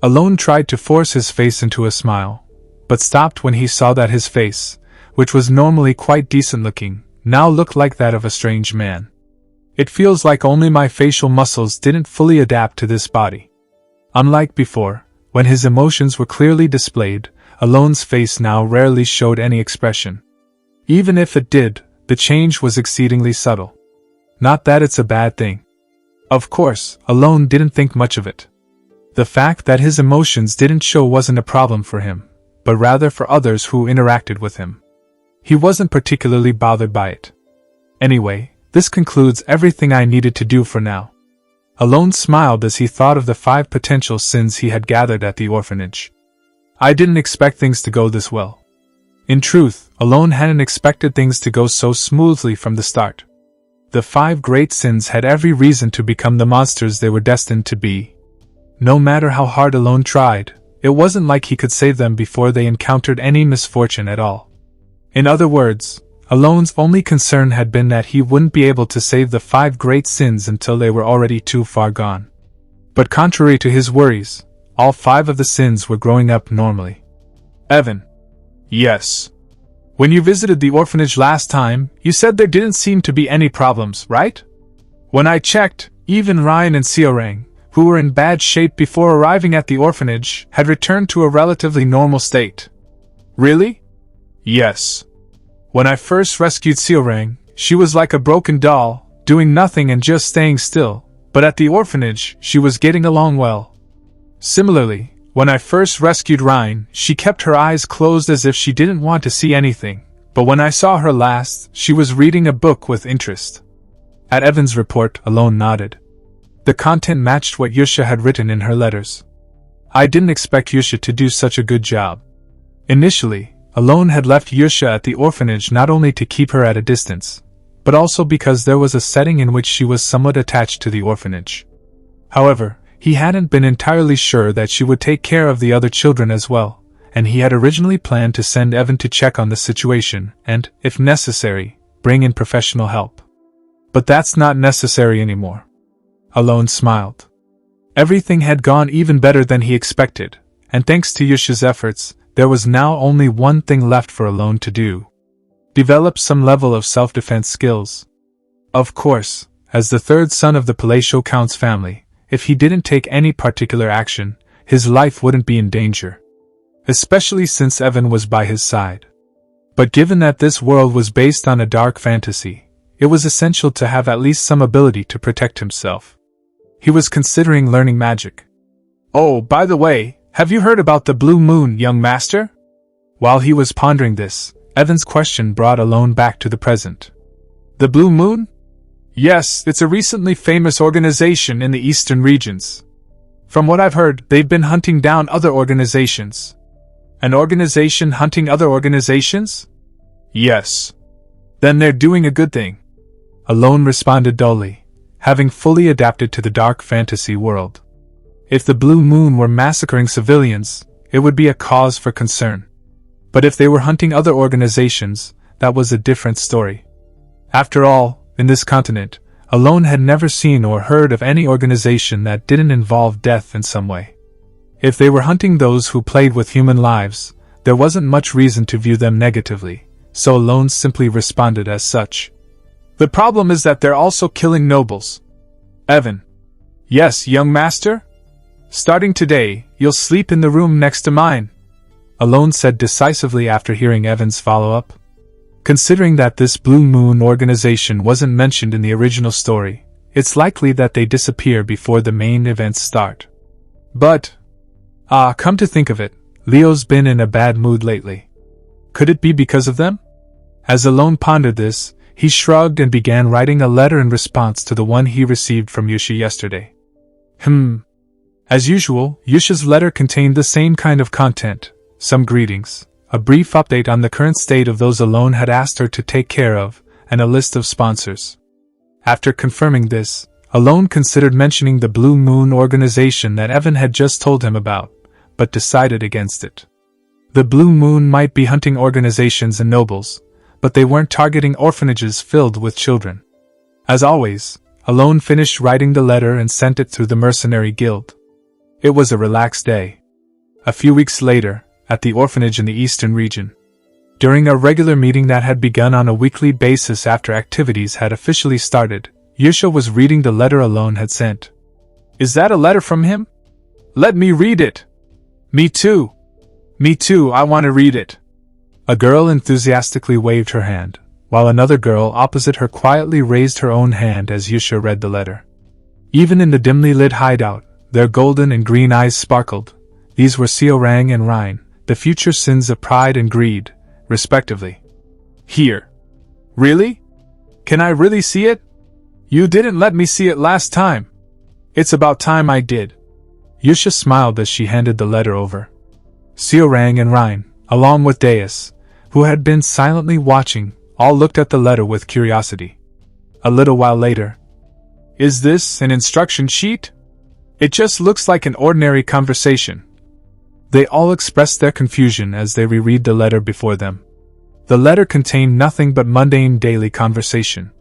Alone tried to force his face into a smile, but stopped when he saw that his face, which was normally quite decent-looking, now looked like that of a strange man. "It feels like only my facial muscles didn't fully adapt to this body." Unlike before, when his emotions were clearly displayed, Alone's face now rarely showed any expression. Even if it did, the change was exceedingly subtle. Not that it's a bad thing. Of course, Alone didn't think much of it. The fact that his emotions didn't show wasn't a problem for him, but rather for others who interacted with him. He wasn't particularly bothered by it. Anyway, this concludes everything I needed to do for now. Alone smiled as he thought of the 5 potential sins he had gathered at the orphanage. I didn't expect things to go this well. In truth, Alone hadn't expected things to go so smoothly from the start. The 5 great sins had every reason to become the monsters they were destined to be. No matter how hard Alone tried, it wasn't like he could save them before they encountered any misfortune at all. In other words, Alone's only concern had been that he wouldn't be able to save the 5 great sins until they were already too far gone. But contrary to his worries, all 5 of the sins were growing up normally. Evan. Yes. When you visited the orphanage last time, you said there didn't seem to be any problems, right? When I checked, even Ryan and Seorang, who were in bad shape before arriving at the orphanage, had returned to a relatively normal state. Really? Yes. When I first rescued Seorang, she was like a broken doll, doing nothing and just staying still, but at the orphanage, she was getting along well. Similarly, when I first rescued Ryan, she kept her eyes closed as if she didn't want to see anything, but when I saw her last, she was reading a book with interest. At Evan's report, Alone nodded. The content matched what Yusha had written in her letters. I didn't expect Yusha to do such a good job. Initially, Alone had left Yusha at the orphanage not only to keep her at a distance, but also because there was a setting in which she was somewhat attached to the orphanage. However, he hadn't been entirely sure that she would take care of the other children as well, and he had originally planned to send Evan to check on the situation and, if necessary, bring in professional help. But that's not necessary anymore. Alone smiled. Everything had gone even better than he expected, and thanks to Yusha's efforts, there was now only one thing left for Alone to do. Develop some level of self-defense skills. Of course, as the 3rd son of the Palatial Count's family, if he didn't take any particular action, his life wouldn't be in danger. Especially since Evan was by his side. But given that this world was based on a dark fantasy, it was essential to have at least some ability to protect himself. He was considering learning magic. Oh, by the way, have you heard about the blue moon, young master? While he was pondering this, Evan's question brought Alone back to the present. The blue moon? Yes, it's a recently famous organization in the eastern regions. From what I've heard, they've been hunting down other organizations. An organization hunting other organizations? Yes. Then they're doing a good thing. Alone responded dully, having fully adapted to the dark fantasy world. If the Blue Moon were massacring civilians, it would be a cause for concern. But if they were hunting other organizations, that was a different story. After all, in this continent, Alone had never seen or heard of any organization that didn't involve death in some way. If they were hunting those who played with human lives, there wasn't much reason to view them negatively, so Alone simply responded as such. The problem is that they're also killing nobles. Evan. Yes, young master? Starting today, you'll sleep in the room next to mine, Alone said decisively after hearing Evan's follow-up. Considering that this Blue Moon organization wasn't mentioned in the original story, it's likely that they disappear before the main events start. But, come to think of it, Leo's been in a bad mood lately. Could it be because of them? As Alone pondered this, he shrugged and began writing a letter in response to the one he received from Yusha yesterday. As usual, Yusha's letter contained the same kind of content, some greetings, a brief update on the current state of those Alone had asked her to take care of, and a list of sponsors. After confirming this, Alone considered mentioning the Blue Moon organization that Evan had just told him about, but decided against it. The Blue Moon might be hunting organizations and nobles, but they weren't targeting orphanages filled with children. As always, Alone finished writing the letter and sent it through the Mercenary Guild. It was a relaxed day. A few weeks later, at the orphanage in the eastern region, during a regular meeting that had begun on a weekly basis after activities had officially started, Yusha was reading the letter Alone had sent. "Is that a letter from him? Let me read it." Me too, I want to read it." A girl enthusiastically waved her hand, while another girl opposite her quietly raised her own hand as Yusha read the letter. Even in the dimly lit hideout, their golden and green eyes sparkled. These were Seorang and Rhine, the future sins of pride and greed, respectively. "Here. Really? Can I really see it? You didn't let me see it last time. It's about time I did." Yusha smiled as she handed the letter over. Seorang and Rhine, along with Deus, who had been silently watching, all looked at the letter with curiosity. A little while later, "Is this an instruction sheet? It just looks like an ordinary conversation." They all expressed their confusion as they reread the letter before them. The letter contained nothing but mundane daily conversation.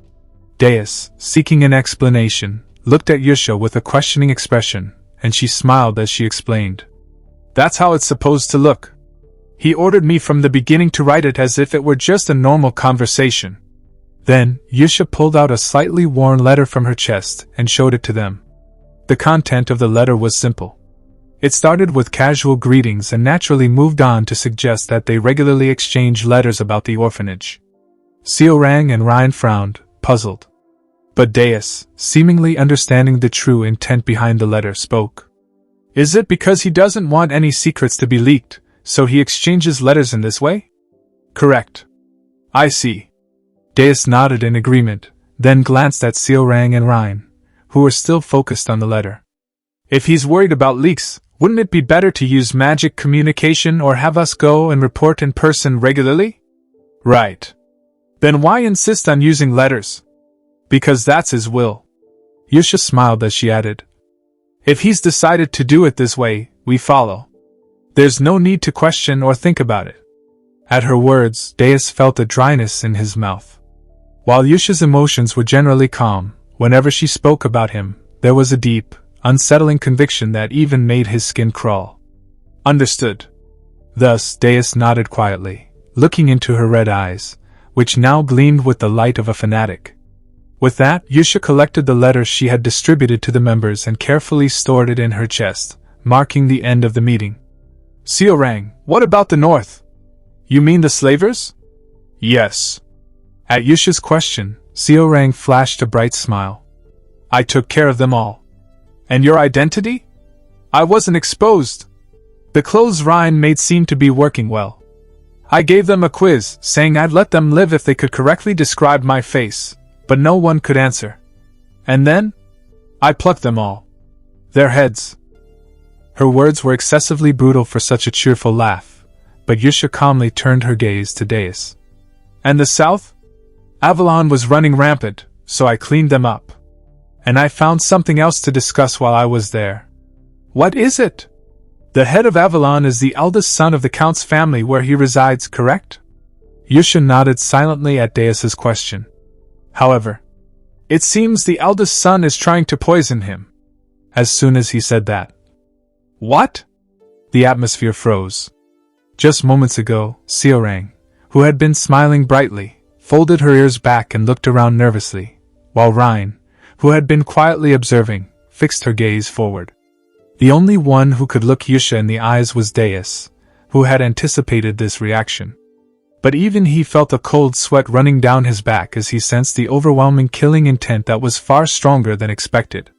Deus, seeking an explanation, looked at Yusha with a questioning expression, and she smiled as she explained. "That's how it's supposed to look. He ordered me from the beginning to write it as if it were just a normal conversation." Then, Yusha pulled out a slightly worn letter from her chest and showed it to them. The content of the letter was simple. It started with casual greetings and naturally moved on to suggest that they regularly exchanged letters about the orphanage. Seorang and Ryan frowned, puzzled. But Deus, seemingly understanding the true intent behind the letter, spoke. "Is it because he doesn't want any secrets to be leaked, so he exchanges letters in this way?" "Correct. I see." Deus nodded in agreement, then glanced at Seorang and Ryan, who were still focused on the letter. "If he's worried about leaks, wouldn't it be better to use magic communication or have us go and report in person regularly?" "Right. Then why insist on using letters?" "Because that's his will." Yusha smiled as she added. "If he's decided to do it this way, we follow. There's no need to question or think about it." At her words, Deus felt a dryness in his mouth. While Yusha's emotions were generally calm, whenever she spoke about him, there was a deep, unsettling conviction that even made his skin crawl. "Understood." Thus, Deus nodded quietly, looking into her red eyes, which now gleamed with the light of a fanatic. With that, Yusha collected the letter she had distributed to the members and carefully stored it in her chest, marking the end of the meeting. "Seorang, what about the north? You mean the slavers?" "Yes." At Yusha's question, Seorang flashed a bright smile. "I took care of them all." "And your identity?" "I wasn't exposed. The clothes Ryan made seemed to be working well. I gave them a quiz, saying I'd let them live if they could correctly describe my face, but no one could answer. And then? I plucked them all. Their heads." Her words were excessively brutal for such a cheerful laugh, but Yusha calmly turned her gaze to Deus. "And the south? Avalon was running rampant, so I cleaned them up. And I found something else to discuss while I was there." "What is it?" "The head of Avalon is the eldest son of the Count's family where he resides, correct?" Yusha nodded silently at Deus's question. "However, it seems the eldest son is trying to poison him." As soon as he said that. "What?" The atmosphere froze. Just moments ago, Seorang, who had been smiling brightly, folded her ears back and looked around nervously, while Rhine, who had been quietly observing, fixed her gaze forward. The only one who could look Yusha in the eyes was Deus, who had anticipated this reaction. But even he felt a cold sweat running down his back as he sensed the overwhelming killing intent that was far stronger than expected.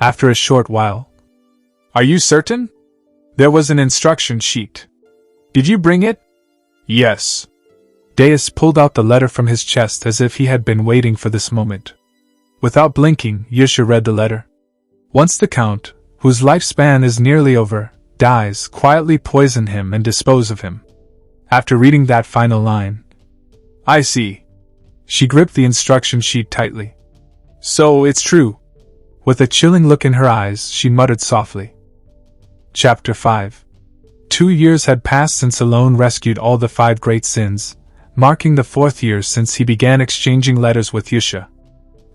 After a short while, "Are you certain?" There was an instruction sheet. "Did you bring it?" "Yes." Deus pulled out the letter from his chest as if he had been waiting for this moment. Without blinking, Yusha read the letter. "Once the Count, whose lifespan is nearly over, dies, quietly poison him and dispose of him." After reading that final line, "I see." She gripped the instruction sheet tightly. "So it's true." With a chilling look in her eyes, she muttered softly. Chapter 5. 2 years had passed since Alone rescued all the 5 great sins, marking the 4th year since he began exchanging letters with Yusha.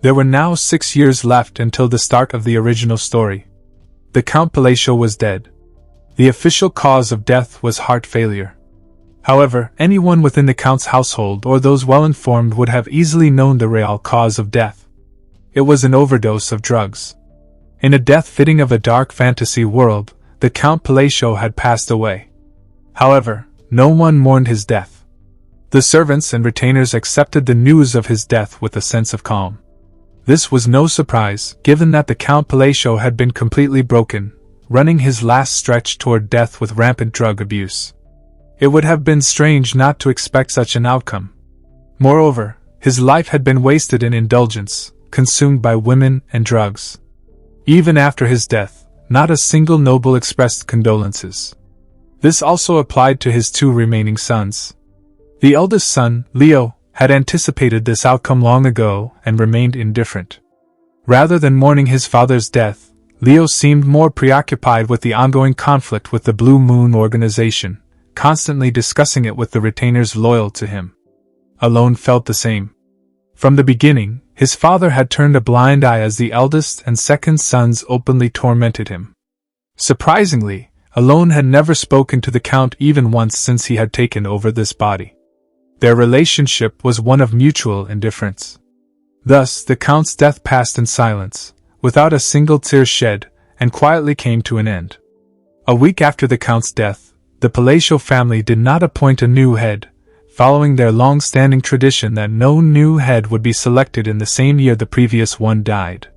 There were now 6 years left until the start of the original story. The Count Palacio was dead. The official cause of death was heart failure. However, anyone within the Count's household or those well-informed would have easily known the real cause of death. It was an overdose of drugs. In a death fitting of a dark fantasy world, the Count Palacio had passed away. However, no one mourned his death. The servants and retainers accepted the news of his death with a sense of calm. This was no surprise, given that the Count Palacio had been completely broken, running his last stretch toward death with rampant drug abuse. It would have been strange not to expect such an outcome. Moreover, his life had been wasted in indulgence, consumed by women and drugs. Even after his death, not a single noble expressed condolences. This also applied to his 2 remaining sons. The eldest son, Leo, had anticipated this outcome long ago and remained indifferent. Rather than mourning his father's death, Leo seemed more preoccupied with the ongoing conflict with the Blue Moon organization, constantly discussing it with the retainers loyal to him. Alone felt the same. From the beginning, his father had turned a blind eye as the eldest and second sons openly tormented him. Surprisingly, Alone had never spoken to the Count even once since he had taken over this body. Their relationship was one of mutual indifference. Thus, the Count's death passed in silence, without a single tear shed, and quietly came to an end. A week after the Count's death, the Palacio family did not appoint a new head, following their long-standing tradition that no new head would be selected in the same year the previous one died.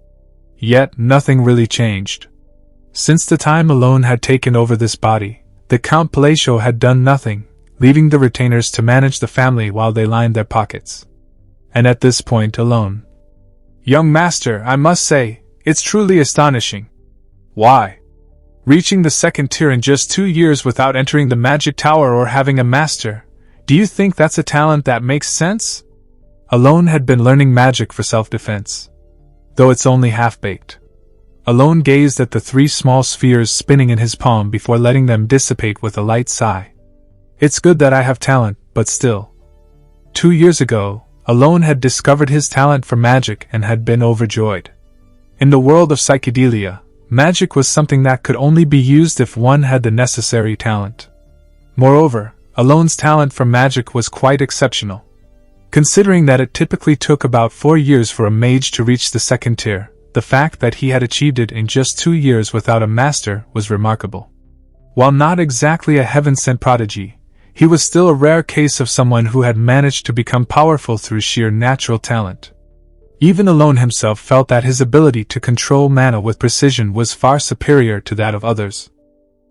Yet, nothing really changed. Since the time Alone had taken over this body, the Count Palacio had done nothing, leaving the retainers to manage the family while they lined their pockets. And at this point Alone, "Young master, I must say, it's truly astonishing." "Why?" "Reaching the 2nd tier in just 2 years without entering the magic tower or having a master. Do you think that's a talent that makes sense?" Alone had been learning magic for self-defense, though it's only half-baked. Alone gazed at the 3 small spheres spinning in his palm before letting them dissipate with a light sigh. "It's good that I have talent, but still." 2 years ago, Alone had discovered his talent for magic and had been overjoyed. In the world of psychedelia, magic was something that could only be used if one had the necessary talent. Moreover, Alone's talent for magic was quite exceptional. Considering that it typically took about 4 years for a mage to reach the 2nd tier, the fact that he had achieved it in just 2 years without a master was remarkable. While not exactly a heaven-sent prodigy, he was still a rare case of someone who had managed to become powerful through sheer natural talent. Even Alone himself felt that his ability to control mana with precision was far superior to that of others.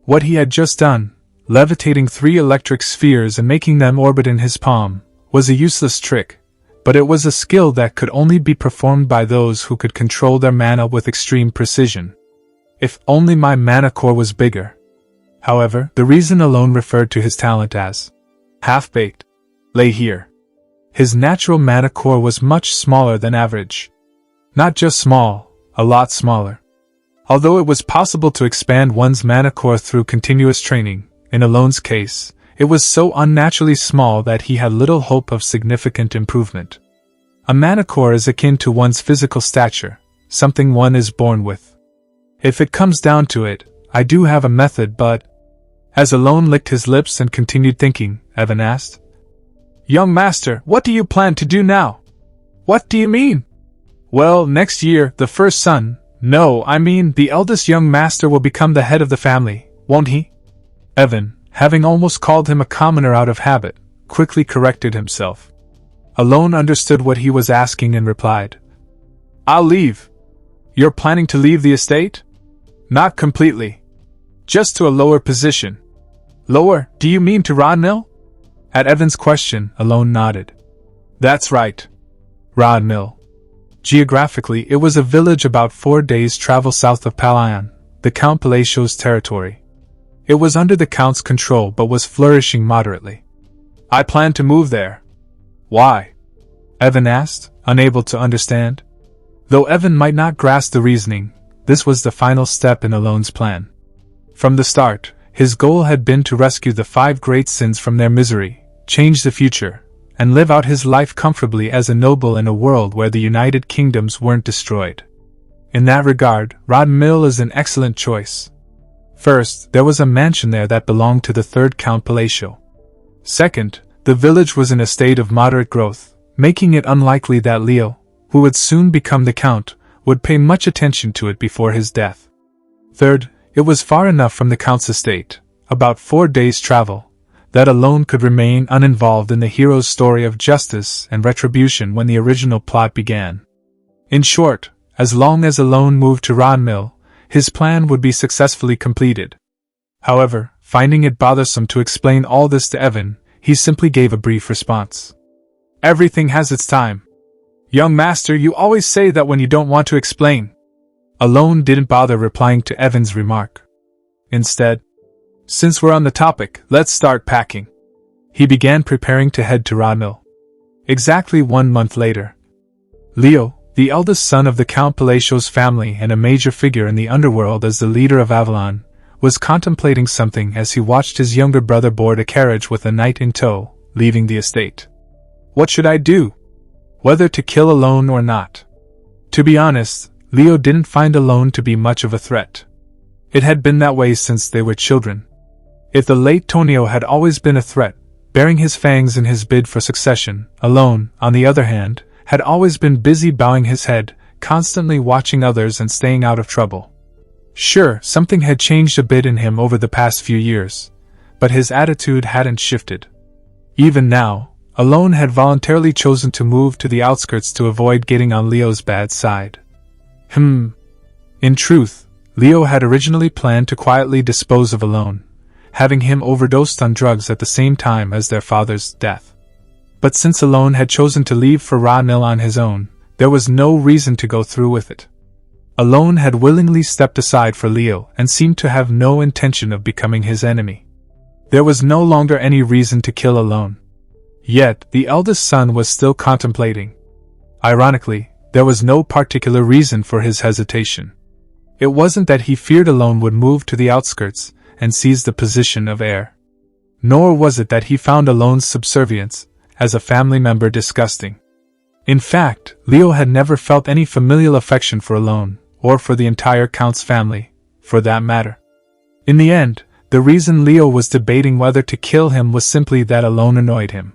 What he had just done, levitating 3 electric spheres and making them orbit in his palm, was a useless trick, but it was a skill that could only be performed by those who could control their mana with extreme precision. If only my mana core was bigger. However, the reason Alone referred to his talent as half-baked lay here. His natural mana core was much smaller than average. Not just small, a lot smaller. Although it was possible to expand one's mana core through continuous training, in Alone's case, it was so unnaturally small that he had little hope of significant improvement. A mana core is akin to one's physical stature, something one is born with. If it comes down to it, I do have a method, but... As Alone licked his lips and continued thinking, Evan asked, "Young master, what do you plan to do now?" "What do you mean?" "Well, next year, the first son, the eldest young master will become the head of the family, won't he?" Evan, having almost called him a commoner out of habit, quickly corrected himself. Alone understood what he was asking and replied, "I'll leave." "You're planning to leave the estate?" "Not completely. Just to a lower position." "Lower? Do you mean to Rodmill?" At Evan's question, Alone nodded. "That's right. Rodmill." Geographically, it was a village about 4 days' travel south of Palayan, the Count Palatios territory. It was under the Count's control but was flourishing moderately. "I plan to move there." "Why?" Evan asked, unable to understand. Though Evan might not grasp the reasoning, this was the final step in Alone's plan. From the start, his goal had been to rescue the 5 great sins from their misery, change the future, and live out his life comfortably as a noble in a world where the United Kingdoms weren't destroyed. In that regard, Rodmill is an excellent choice. First, there was a mansion there that belonged to the 3rd Count Palatio. Second, the village was in a state of moderate growth, making it unlikely that Leo, who would soon become the Count, would pay much attention to it before his death. Third, it was far enough from the Count's estate, about 4 days' travel, that Alone could remain uninvolved in the hero's story of justice and retribution when the original plot began. In short, as long as Alone moved to Rodmill, his plan would be successfully completed. However, finding it bothersome to explain all this to Evan, he simply gave a brief response. "Everything has its time. Young master, you always say that when you don't want to explain." Alone didn't bother replying to Evan's remark. Instead, "Since we're on the topic, let's start packing." He began preparing to head to Rodmill. Exactly 1 month later, Leo, the eldest son of the Count Palatio's family and a major figure in the underworld as the leader of Avalon, was contemplating something as he watched his younger brother board a carriage with a knight in tow, leaving the estate. What should I do? Whether to kill Alone or not? To be honest, Leo didn't find Alone to be much of a threat. It had been that way since they were children. If the late Tonio had always been a threat, baring his fangs in his bid for succession, Alone, on the other hand, had always been busy bowing his head, constantly watching others and staying out of trouble. Sure, something had changed a bit in him over the past few years, but his attitude hadn't shifted. Even now, Alone had voluntarily chosen to move to the outskirts to avoid getting on Leo's bad side. In truth, Leo had originally planned to quietly dispose of Alone, having him overdosed on drugs at the same time as their father's death. But since Alone had chosen to leave for Rodmill on his own, there was no reason to go through with it. Alone had willingly stepped aside for Leo and seemed to have no intention of becoming his enemy. There was no longer any reason to kill Alone. Yet, the eldest son was still contemplating. Ironically, there was no particular reason for his hesitation. It wasn't that he feared Alone would move to the outskirts and seize the position of heir. Nor was it that he found Alone's subservience, as a family member, disgusting. In fact, Leo had never felt any familial affection for Alone, or for the entire Count's family, for that matter. In the end, the reason Leo was debating whether to kill him was simply that Alone annoyed him.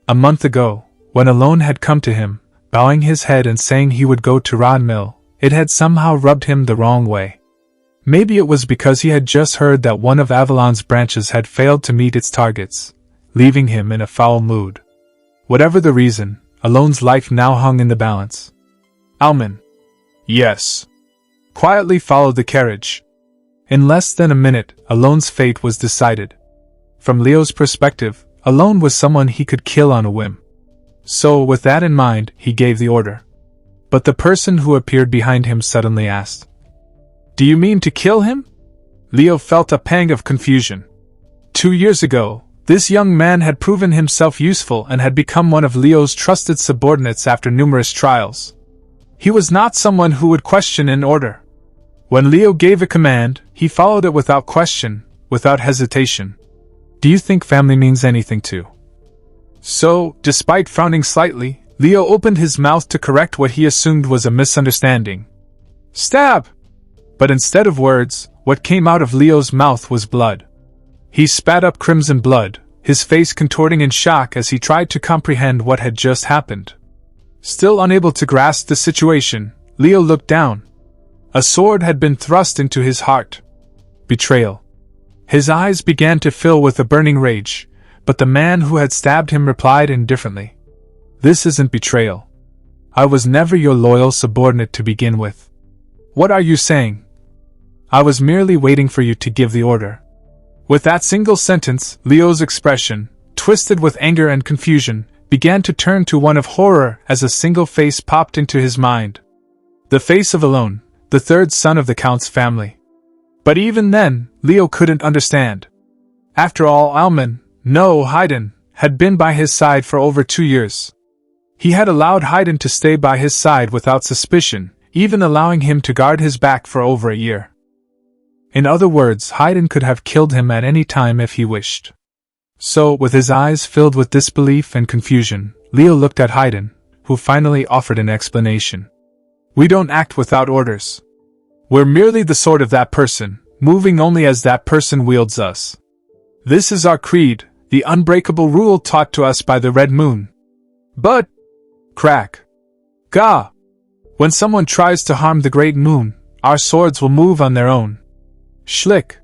A month ago, when Alone had come to him, bowing his head and saying he would go to Rodmill, it had somehow rubbed him the wrong way. Maybe it was because he had just heard that one of Avalon's branches had failed to meet its targets, leaving him in a foul mood. Whatever the reason, Alone's life now hung in the balance. Alman. Yes. Quietly followed the carriage. In less than a minute, Alone's fate was decided. From Leo's perspective, Alone was someone he could kill on a whim. So, with that in mind, he gave the order. But the person who appeared behind him suddenly asked, "Do you mean to kill him?" Leo felt a pang of confusion. 2 years ago, this young man had proven himself useful and had become one of Leo's trusted subordinates after numerous trials. He was not someone who would question an order. When Leo gave a command, he followed it without question, without hesitation. Do you think family means anything to? So, despite frowning slightly, Leo opened his mouth to correct what he assumed was a misunderstanding. Stab! But instead of words, what came out of Leo's mouth was blood. He spat up crimson blood, his face contorting in shock as he tried to comprehend what had just happened. Still unable to grasp the situation, Leo looked down. A sword had been thrust into his heart. Betrayal. His eyes began to fill with a burning rage, but the man who had stabbed him replied indifferently. "This isn't betrayal. I was never your loyal subordinate to begin with. What are you saying? I was merely waiting for you to give the order." With that single sentence, Leo's expression, twisted with anger and confusion, began to turn to one of horror as a single face popped into his mind. The face of Alone, the third son of the Count's family. But even then, Leo couldn't understand. After all, Haydn, had been by his side for over 2 years. He had allowed Haydn to stay by his side without suspicion, even allowing him to guard his back for over a year. In other words, Haydn could have killed him at any time if he wished. So, with his eyes filled with disbelief and confusion, Leo looked at Haydn, who finally offered an explanation. "We don't act without orders. We're merely the sword of that person, moving only as that person wields us. This is our creed, the unbreakable rule taught to us by the Red Moon. But, crack. Gah! When someone tries to harm the Great Moon, our swords will move on their own. Schlick.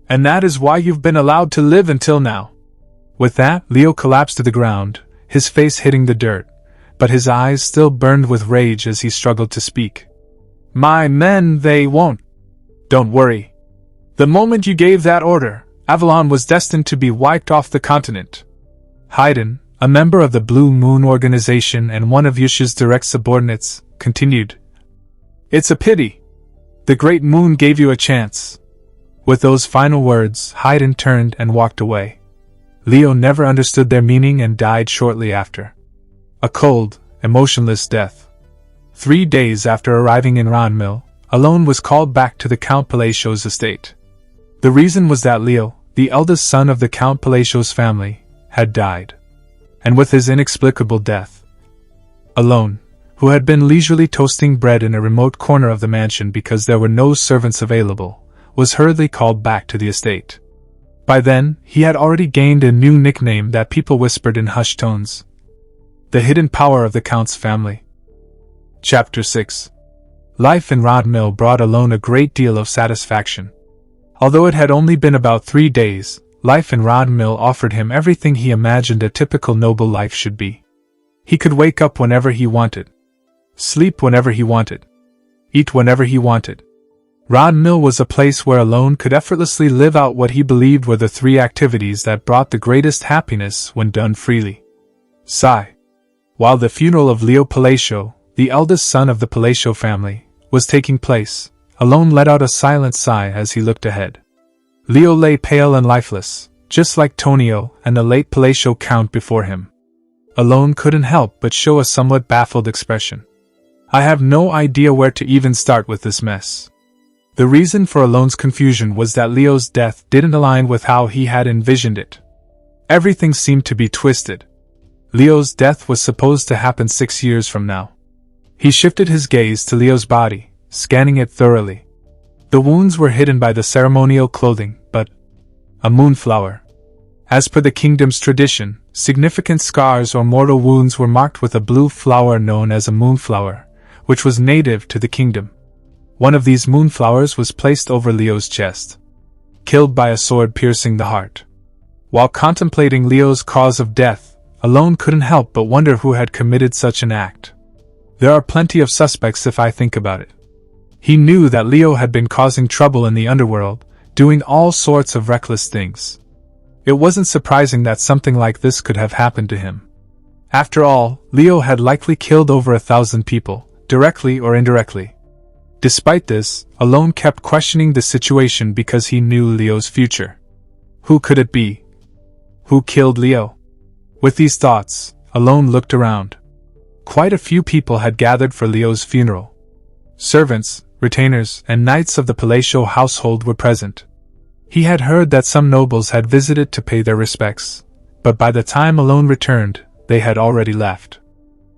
And that is why you've been allowed to live until now." With that, Leo collapsed to the ground, his face hitting the dirt, but his eyes still burned with rage as he struggled to speak. "My men, they won't. Don't worry. The moment you gave that order, Avalon was destined to be wiped off the continent." Haydn, a member of the Blue Moon organization and one of Yusha's direct subordinates, continued. "It's a pity. The Great Moon gave you a chance." With those final words, Haydn turned and walked away. Leo never understood their meaning and died shortly after. A cold, emotionless death. 3 days after arriving in Ranmil, Alone was called back to the Count Palatios estate. The reason was that Leo, the eldest son of the Count Palatios family, had died. And with his inexplicable death, Alone, who had been leisurely toasting bread in a remote corner of the mansion because there were no servants available, was hurriedly called back to the estate. By then, he had already gained a new nickname that people whispered in hushed tones. The Hidden Power of the Count's Family. Chapter 6. Life in Rodmill brought Alone a great deal of satisfaction. Although it had only been about 3 days, life in Rodmill offered him everything he imagined a typical noble life should be. He could wake up whenever he wanted, sleep whenever he wanted, eat whenever he wanted. Rodmill was a place where Alone could effortlessly live out what he believed were the 3 activities that brought the greatest happiness when done freely. Sigh. While the funeral of Leo Palacio, the eldest son of the Palacio family, was taking place, Alone let out a silent sigh as he looked ahead. Leo lay pale and lifeless, just like Tonio and the late Palacio Count before him. Alone couldn't help but show a somewhat baffled expression. "I have no idea where to even start with this mess." The reason for Alone's confusion was that Leo's death didn't align with how he had envisioned it. Everything seemed to be twisted. Leo's death was supposed to happen 6 years from now. He shifted his gaze to Leo's body, scanning it thoroughly. The wounds were hidden by the ceremonial clothing, but a moonflower. As per the kingdom's tradition, significant scars or mortal wounds were marked with a blue flower known as a moonflower, which was native to the kingdom. One of these moonflowers was placed over Leo's chest, killed by a sword piercing the heart. While contemplating Leo's cause of death, Alone couldn't help but wonder who had committed such an act. There are plenty of suspects if I think about it. He knew that Leo had been causing trouble in the underworld, doing all sorts of reckless things. It wasn't surprising that something like this could have happened to him. After all, Leo had likely killed over 1,000 people, directly or indirectly. Despite this, Alone kept questioning the situation because he knew Leo's future. Who could it be? Who killed Leo? With these thoughts, Alone looked around. Quite a few people had gathered for Leo's funeral. Servants, retainers, and knights of the Palacio household were present. He had heard that some nobles had visited to pay their respects, but by the time Alone returned, they had already left.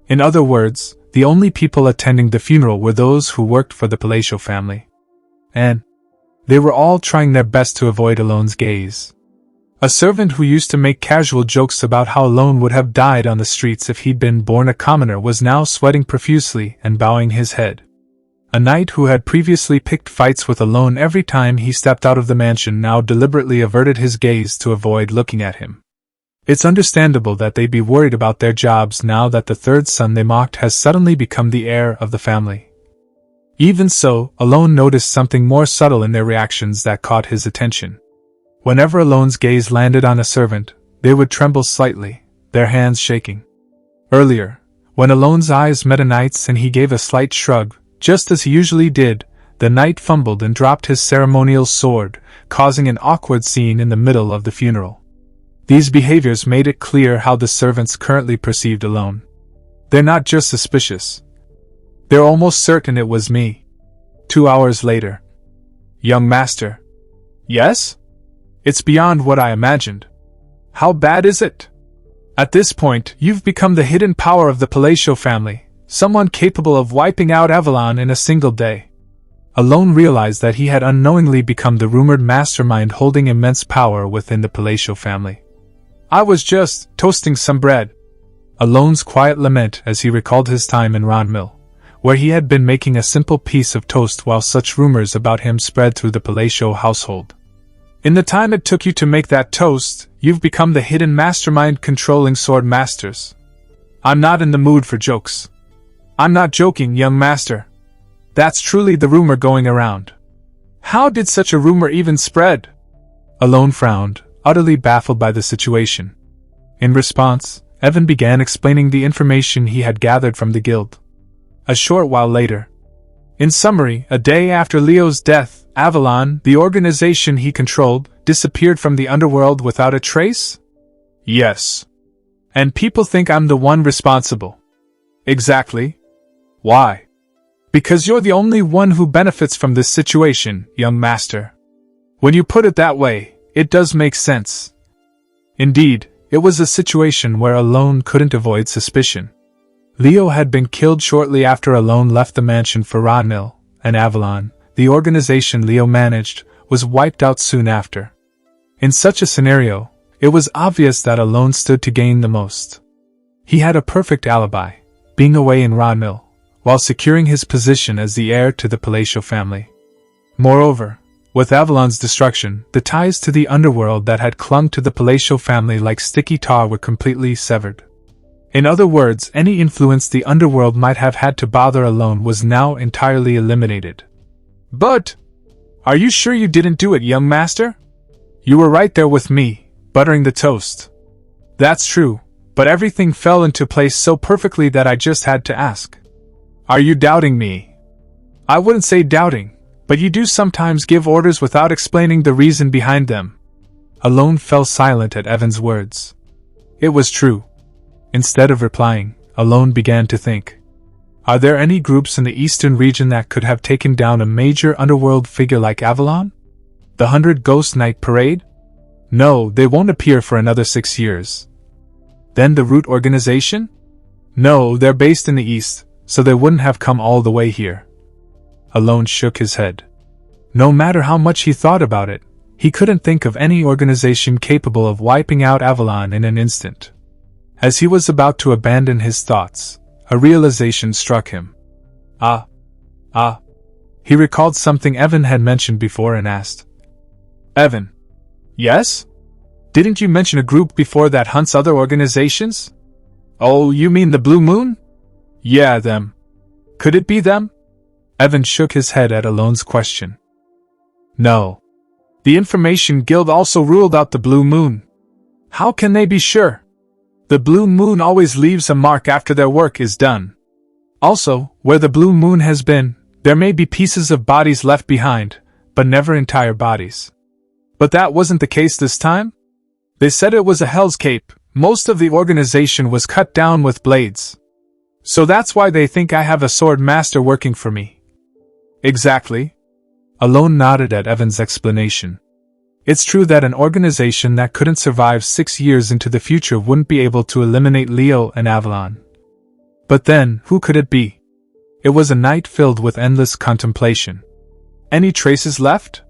In other words, the only people attending the funeral were those who worked for the Palacio family. And they were all trying their best to avoid Alone's gaze. A servant who used to make casual jokes about how Alone would have died on the streets if he'd been born a commoner was now sweating profusely and bowing his head. A knight who had previously picked fights with Alone every time he stepped out of the mansion now deliberately averted his gaze to avoid looking at him. It's understandable that they be worried about their jobs now that the third son they mocked has suddenly become the heir of the family. Even so, Alone noticed something more subtle in their reactions that caught his attention. Whenever Alone's gaze landed on a servant, they would tremble slightly, their hands shaking. Earlier, when Alone's eyes met a knight's and he gave a slight shrug, just as he usually did, the knight fumbled and dropped his ceremonial sword, causing an awkward scene in the middle of the funeral. These behaviors made it clear how the servants currently perceived Alone. They're not just suspicious. They're almost certain it was me. 2 hours later. Young master. Yes? It's beyond what I imagined. How bad is it? At this point, you've become the hidden power of the Palacio family, someone capable of wiping out Avalon in a single day. Alone realized that he had unknowingly become the rumored mastermind holding immense power within the Palacio family. I was just toasting some bread. Alone's quiet lament as he recalled his time in Ron Mill, where he had been making a simple piece of toast while such rumors about him spread through the Palacio household. In the time it took you to make that toast, you've become the hidden mastermind controlling sword masters. I'm not in the mood for jokes. I'm not joking, young master. That's truly the rumor going around. How did such a rumor even spread? Alone frowned, utterly baffled by the situation. In response, Evan began explaining the information he had gathered from the guild. A short while later. In summary, a day after Leo's death, Avalon, the organization he controlled, disappeared from the underworld without a trace? Yes. And people think I'm the one responsible. Exactly. Why? Because you're the only one who benefits from this situation, young master. When you put it that way, it does make sense. Indeed, it was a situation where Alone couldn't avoid suspicion. Leo had been killed shortly after Alone left the mansion for Rodnell, and Avalon, the organization Leo managed, was wiped out soon after. In such a scenario, it was obvious that Alone stood to gain the most. He had a perfect alibi, being away in Rodnell, while securing his position as the heir to the Palacio family. Moreover, with Avalon's destruction, the ties to the underworld that had clung to the Palacio family like sticky tar were completely severed. In other words, any influence the underworld might have had to bother Alone was now entirely eliminated. But, are you sure you didn't do it, young master? You were right there with me, buttering the toast. That's true, but everything fell into place so perfectly that I just had to ask. Are you doubting me? I wouldn't say doubting, but you do sometimes give orders without explaining the reason behind them. Alone fell silent at Evan's words. It was true. Instead of replying, Alone began to think. Are there any groups in the eastern region that could have taken down a major underworld figure like Avalon? The 100 Ghost Night Parade? No, they won't appear for another 6 years. Then the Root Organization? No, they're based in the east, so they wouldn't have come all the way here. Alone shook his head. No matter how much he thought about it, he couldn't think of any organization capable of wiping out Avalon in an instant. As he was about to abandon his thoughts, a realization struck him. He recalled something Evan had mentioned before and asked. Evan. Yes? Didn't you mention a group before that hunts other organizations? Oh, you mean the Blue Moon? Yeah, them. Could it be them? Evan shook his head at Alone's question. No. The Information Guild also ruled out the Blue Moon. How can they be sure? The Blue Moon always leaves a mark after their work is done. Also, where the Blue Moon has been, there may be pieces of bodies left behind, but never entire bodies. But that wasn't the case this time? They said it was a Hell's Cape. Most of the organization was cut down with blades. So that's why they think I have a sword master working for me. Exactly. Alone nodded at Evan's explanation. It's true that an organization that couldn't survive 6 years into the future wouldn't be able to eliminate Leo and Avalon. But then, who could it be? It was a night filled with endless contemplation. Any traces left?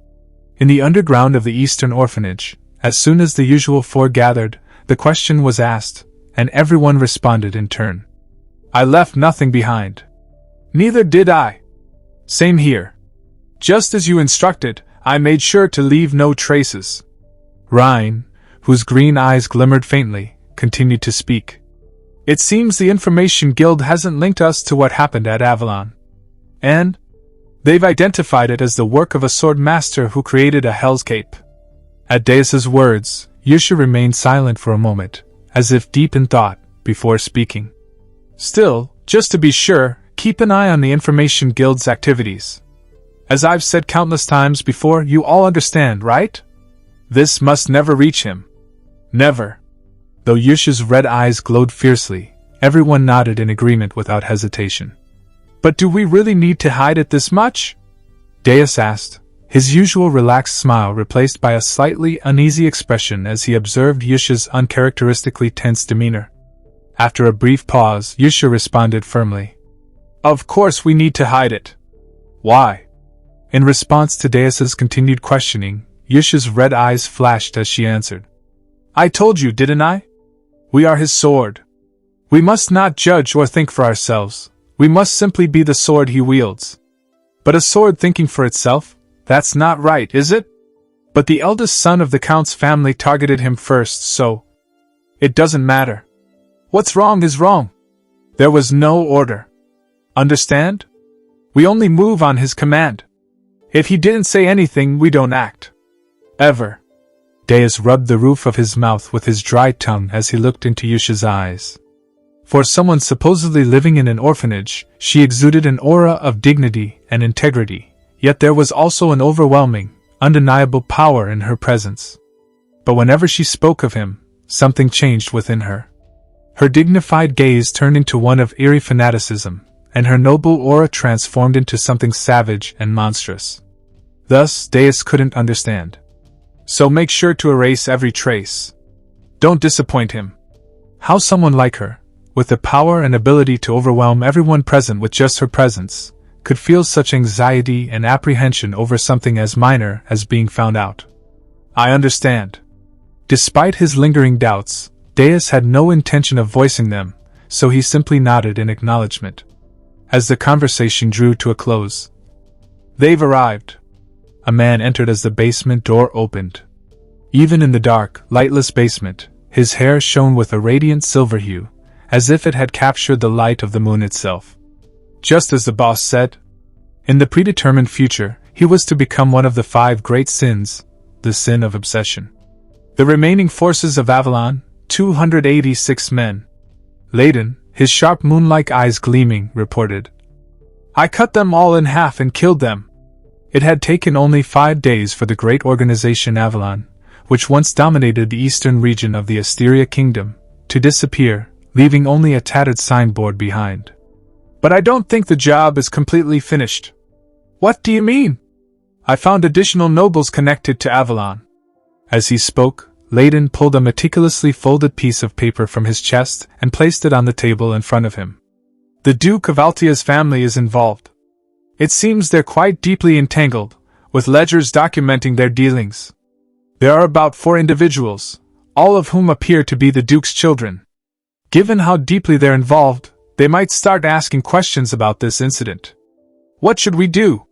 In the underground of the Eastern Orphanage, as soon as the usual four gathered, the question was asked, and everyone responded in turn. I left nothing behind. Neither did I. Same here. Just as you instructed, I made sure to leave no traces. Ryan, whose green eyes glimmered faintly, continued to speak. "It seems the Information Guild hasn't linked us to what happened at Avalon. And they've identified it as the work of a sword master who created a Hell's Cape." At Deus's words, Yusha remained silent for a moment, as if deep in thought, before speaking. "Still, just to be sure, keep an eye on the Information Guild's activities. As I've said countless times before, you all understand, right? This must never reach him. Never." Though Yusha's red eyes glowed fiercely, everyone nodded in agreement without hesitation. "But do we really need to hide it this much?" Deus asked, his usual relaxed smile replaced by a slightly uneasy expression as he observed Yusha's uncharacteristically tense demeanor. After a brief pause, Yusha responded firmly. "Of course we need to hide it. Why?" In response to Deus's continued questioning, Yusha's red eyes flashed as she answered. "I told you, didn't I? We are his sword. We must not judge or think for ourselves. We must simply be the sword he wields. But a sword thinking for itself? That's not right, is it? But the eldest son of the Count's family targeted him first, so it doesn't matter. What's wrong is wrong. There was no order. Understand? We only move on his command. If he didn't say anything, we don't act. Ever." Deus rubbed the roof of his mouth with his dry tongue as he looked into Yusha's eyes. For someone supposedly living in an orphanage, she exuded an aura of dignity and integrity, yet there was also an overwhelming, undeniable power in her presence. But whenever she spoke of him, something changed within her. Her dignified gaze turned into one of eerie fanaticism, and her noble aura transformed into something savage and monstrous. Thus, Deus couldn't understand. So make sure to erase every trace. Don't disappoint him. How someone like her, with the power and ability to overwhelm everyone present with just her presence, could feel such anxiety and apprehension over something as minor as being found out. I understand. Despite his lingering doubts, Deus had no intention of voicing them, so he simply nodded in acknowledgement. As the conversation drew to a close, "They've arrived." A man entered as the basement door opened. Even in the dark, lightless basement, his hair shone with a radiant silver hue, as if it had captured the light of the moon itself. Just as the boss said, in the predetermined future, he was to become one of the 5 great sins, the sin of obsession. The remaining forces of Avalon, 286 men. Layden, his sharp moon-like eyes gleaming, reported, "I cut them all in half and killed them." It had taken only 5 days for the great organization Avalon, which once dominated the eastern region of the Asteria Kingdom, to disappear, leaving only a tattered signboard behind. "But I don't think the job is completely finished." "What do you mean?" "I found additional nobles connected to Avalon." As he spoke, Layden pulled a meticulously folded piece of paper from his chest and placed it on the table in front of him. "The Duke of Altia's family is involved. It seems they're quite deeply entangled, with ledgers documenting their dealings. There are about 4 individuals, all of whom appear to be the Duke's children. Given how deeply they're involved, they might start asking questions about this incident. What should we do?"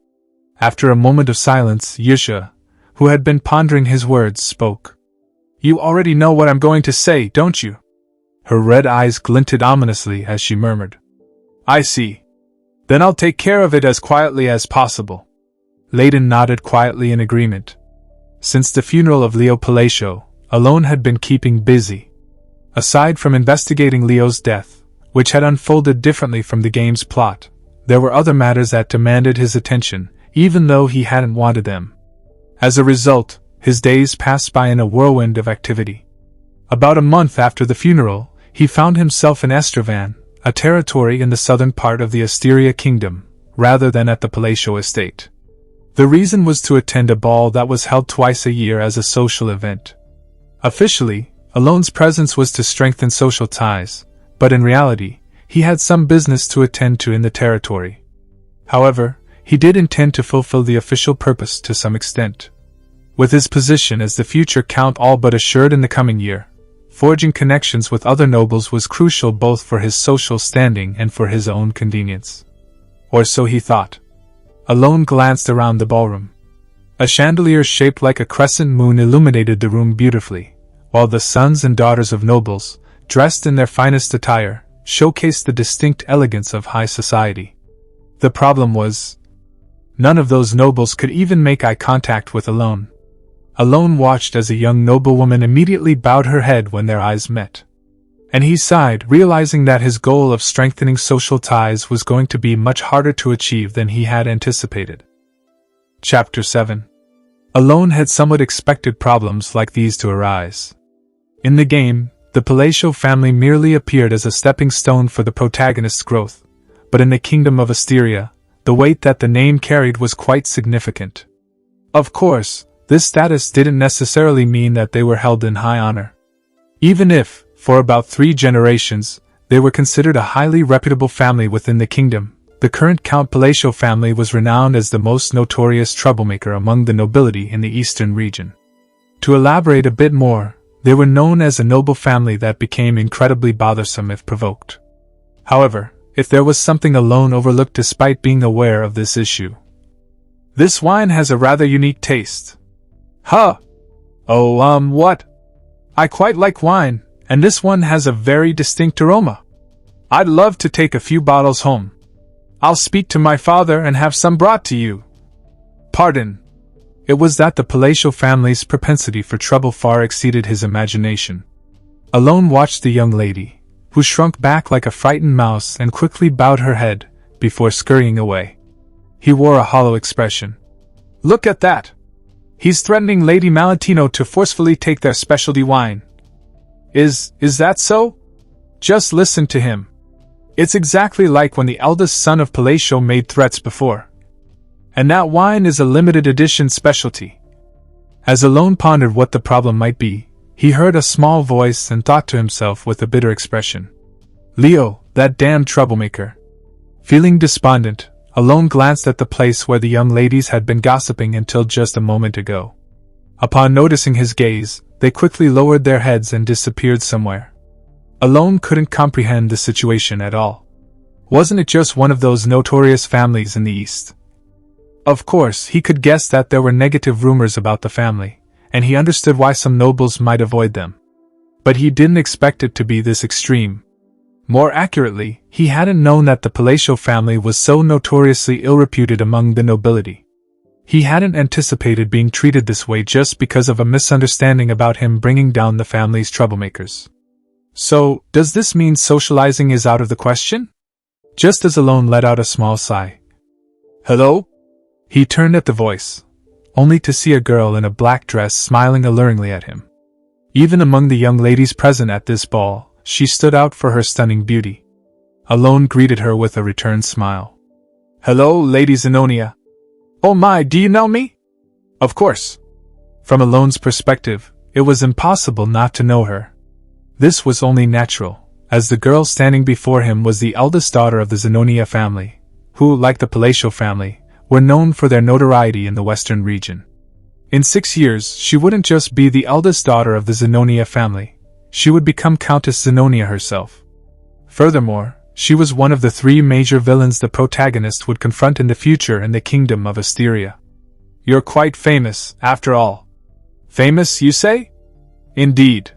After a moment of silence, Yusha, who had been pondering his words, spoke. "You already know what I'm going to say, don't you?" Her red eyes glinted ominously as she murmured, "I see. Then I'll take care of it as quietly as possible." Layden nodded quietly in agreement. Since the funeral of Leo Palacio, Alone had been keeping busy. Aside from investigating Leo's death, which had unfolded differently from the game's plot, there were other matters that demanded his attention, even though he hadn't wanted them. As a result, his days passed by in a whirlwind of activity. About a month after the funeral, he found himself in Estravan, a territory in the southern part of the Asteria Kingdom, rather than at the Palacio estate. The reason was to attend a ball that was held twice a year as a social event. Officially, Alone's presence was to strengthen social ties, but in reality, he had some business to attend to in the territory. However, he did intend to fulfill the official purpose to some extent. With his position as the future Count all but assured in the coming year, forging connections with other nobles was crucial both for his social standing and for his own convenience. Or so he thought. Alone glanced around the ballroom. A chandelier shaped like a crescent moon illuminated the room beautifully, while the sons and daughters of nobles, dressed in their finest attire, showcased the distinct elegance of high society. The problem was, none of those nobles could even make eye contact with Alone. Alone watched as a young noblewoman immediately bowed her head when their eyes met. And he sighed, realizing that his goal of strengthening social ties was going to be much harder to achieve than he had anticipated. Chapter 7. Alone had somewhat expected problems like these to arise. In the game, the Palatial family merely appeared as a stepping stone for the protagonist's growth, but in the Kingdom of Asteria, the weight that the name carried was quite significant. Of course, this status didn't necessarily mean that they were held in high honor. Even if, for about 3 generations, they were considered a highly reputable family within the kingdom, the current Count Palatial family was renowned as the most notorious troublemaker among the nobility in the eastern region. To elaborate a bit more, they were known as a noble family that became incredibly bothersome if provoked. However, if there was something Alone overlooked despite being aware of this issue. This wine has a rather unique taste. Huh? Oh, what? I quite like wine, and this one has a very distinct aroma. I'd love to take a few bottles home. I'll speak to my father and have some brought to you. Pardon. It was that the Palatial family's propensity for trouble far exceeded his imagination. Alone watched the young lady, who shrunk back like a frightened mouse and quickly bowed her head, before scurrying away. He wore a hollow expression. Look at that! He's threatening Lady Malatino to forcefully take their specialty wine. Is that so? Just listen to him. It's exactly like when the eldest son of Palatial made threats before. And that wine is a limited edition specialty. As Alone pondered what the problem might be, he heard a small voice and thought to himself with a bitter expression. Leo, that damned troublemaker. Feeling despondent, Alone glanced at the place where the young ladies had been gossiping until just a moment ago. Upon noticing his gaze, they quickly lowered their heads and disappeared somewhere. Alone couldn't comprehend the situation at all. Wasn't it just one of those notorious families in the East? Of course, he could guess that there were negative rumors about the family, and he understood why some nobles might avoid them. But he didn't expect it to be this extreme. More accurately, he hadn't known that the Palatial family was so notoriously ill-reputed among the nobility. He hadn't anticipated being treated this way just because of a misunderstanding about him bringing down the family's troublemakers. So, does this mean socializing is out of the question? Just as Alone let out a small sigh. Hello? He turned at the voice, only to see a girl in a black dress smiling alluringly at him. Even among the young ladies present at this ball, she stood out for her stunning beauty. Alone greeted her with a return smile. Hello, Lady Zenonia. Oh my, do you know me? Of course. From Alone's perspective, it was impossible not to know her. This was only natural, as the girl standing before him was the eldest daughter of the Zenonia family, who, like the Palatial family, were known for their notoriety in the western region. In 6 years, she wouldn't just be the eldest daughter of the Zenonia family, she would become Countess Zenonia herself. Furthermore, she was one of the 3 major villains the protagonist would confront in the future in the Kingdom of Asteria. You're quite famous, after all. Famous, you say? Indeed.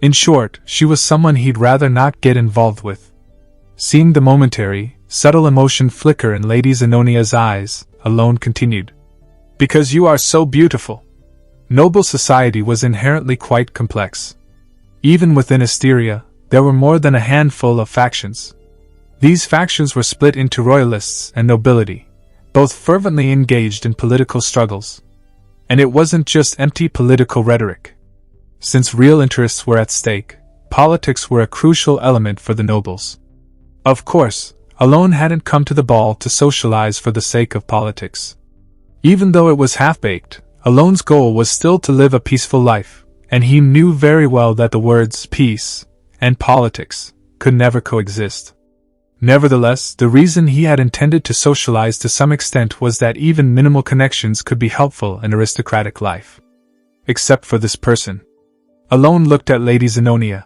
In short, she was someone he'd rather not get involved with. Seeing the momentary, subtle emotion flicker in Lady Zenonia's eyes, Alone continued. Because you are so beautiful. Noble society was inherently quite complex. Even within Asteria, there were more than a handful of factions. These factions were split into royalists and nobility, both fervently engaged in political struggles. And it wasn't just empty political rhetoric. Since real interests were at stake, politics were a crucial element for the nobles. Of course, Alone hadn't come to the ball to socialize for the sake of politics. Even though it was half-baked, Alone's goal was still to live a peaceful life, and he knew very well that the words peace and politics could never coexist. Nevertheless, the reason he had intended to socialize to some extent was that even minimal connections could be helpful in aristocratic life. Except for this person. Alone looked at Lady Zenonia.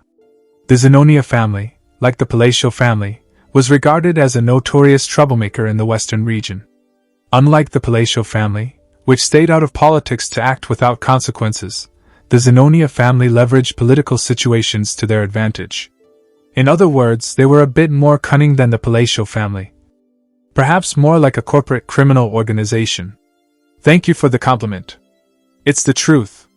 The Zenonia family, like the Palatial family, was regarded as a notorious troublemaker in the western region. Unlike the Palatial family, which stayed out of politics to act without consequences, the Zennonia family leveraged political situations to their advantage. In other words, they were a bit more cunning than the Palatial family. Perhaps more like a corporate criminal organization. Thank you for the compliment. It's the truth.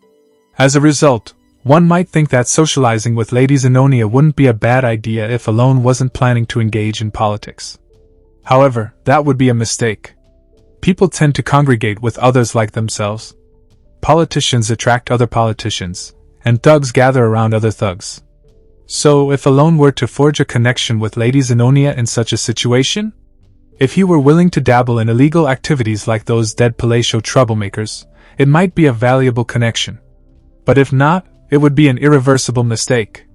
As a result, one might think that socializing with Lady Zennonia wouldn't be a bad idea if Alone wasn't planning to engage in politics. However, that would be a mistake. People tend to congregate with others like themselves. Politicians attract other politicians, and thugs gather around other thugs. So, if Alone were to forge a connection with Lady Zennonia in such a situation? If he were willing to dabble in illegal activities like those dead palatial troublemakers, it might be a valuable connection. But if not, it would be an irreversible mistake.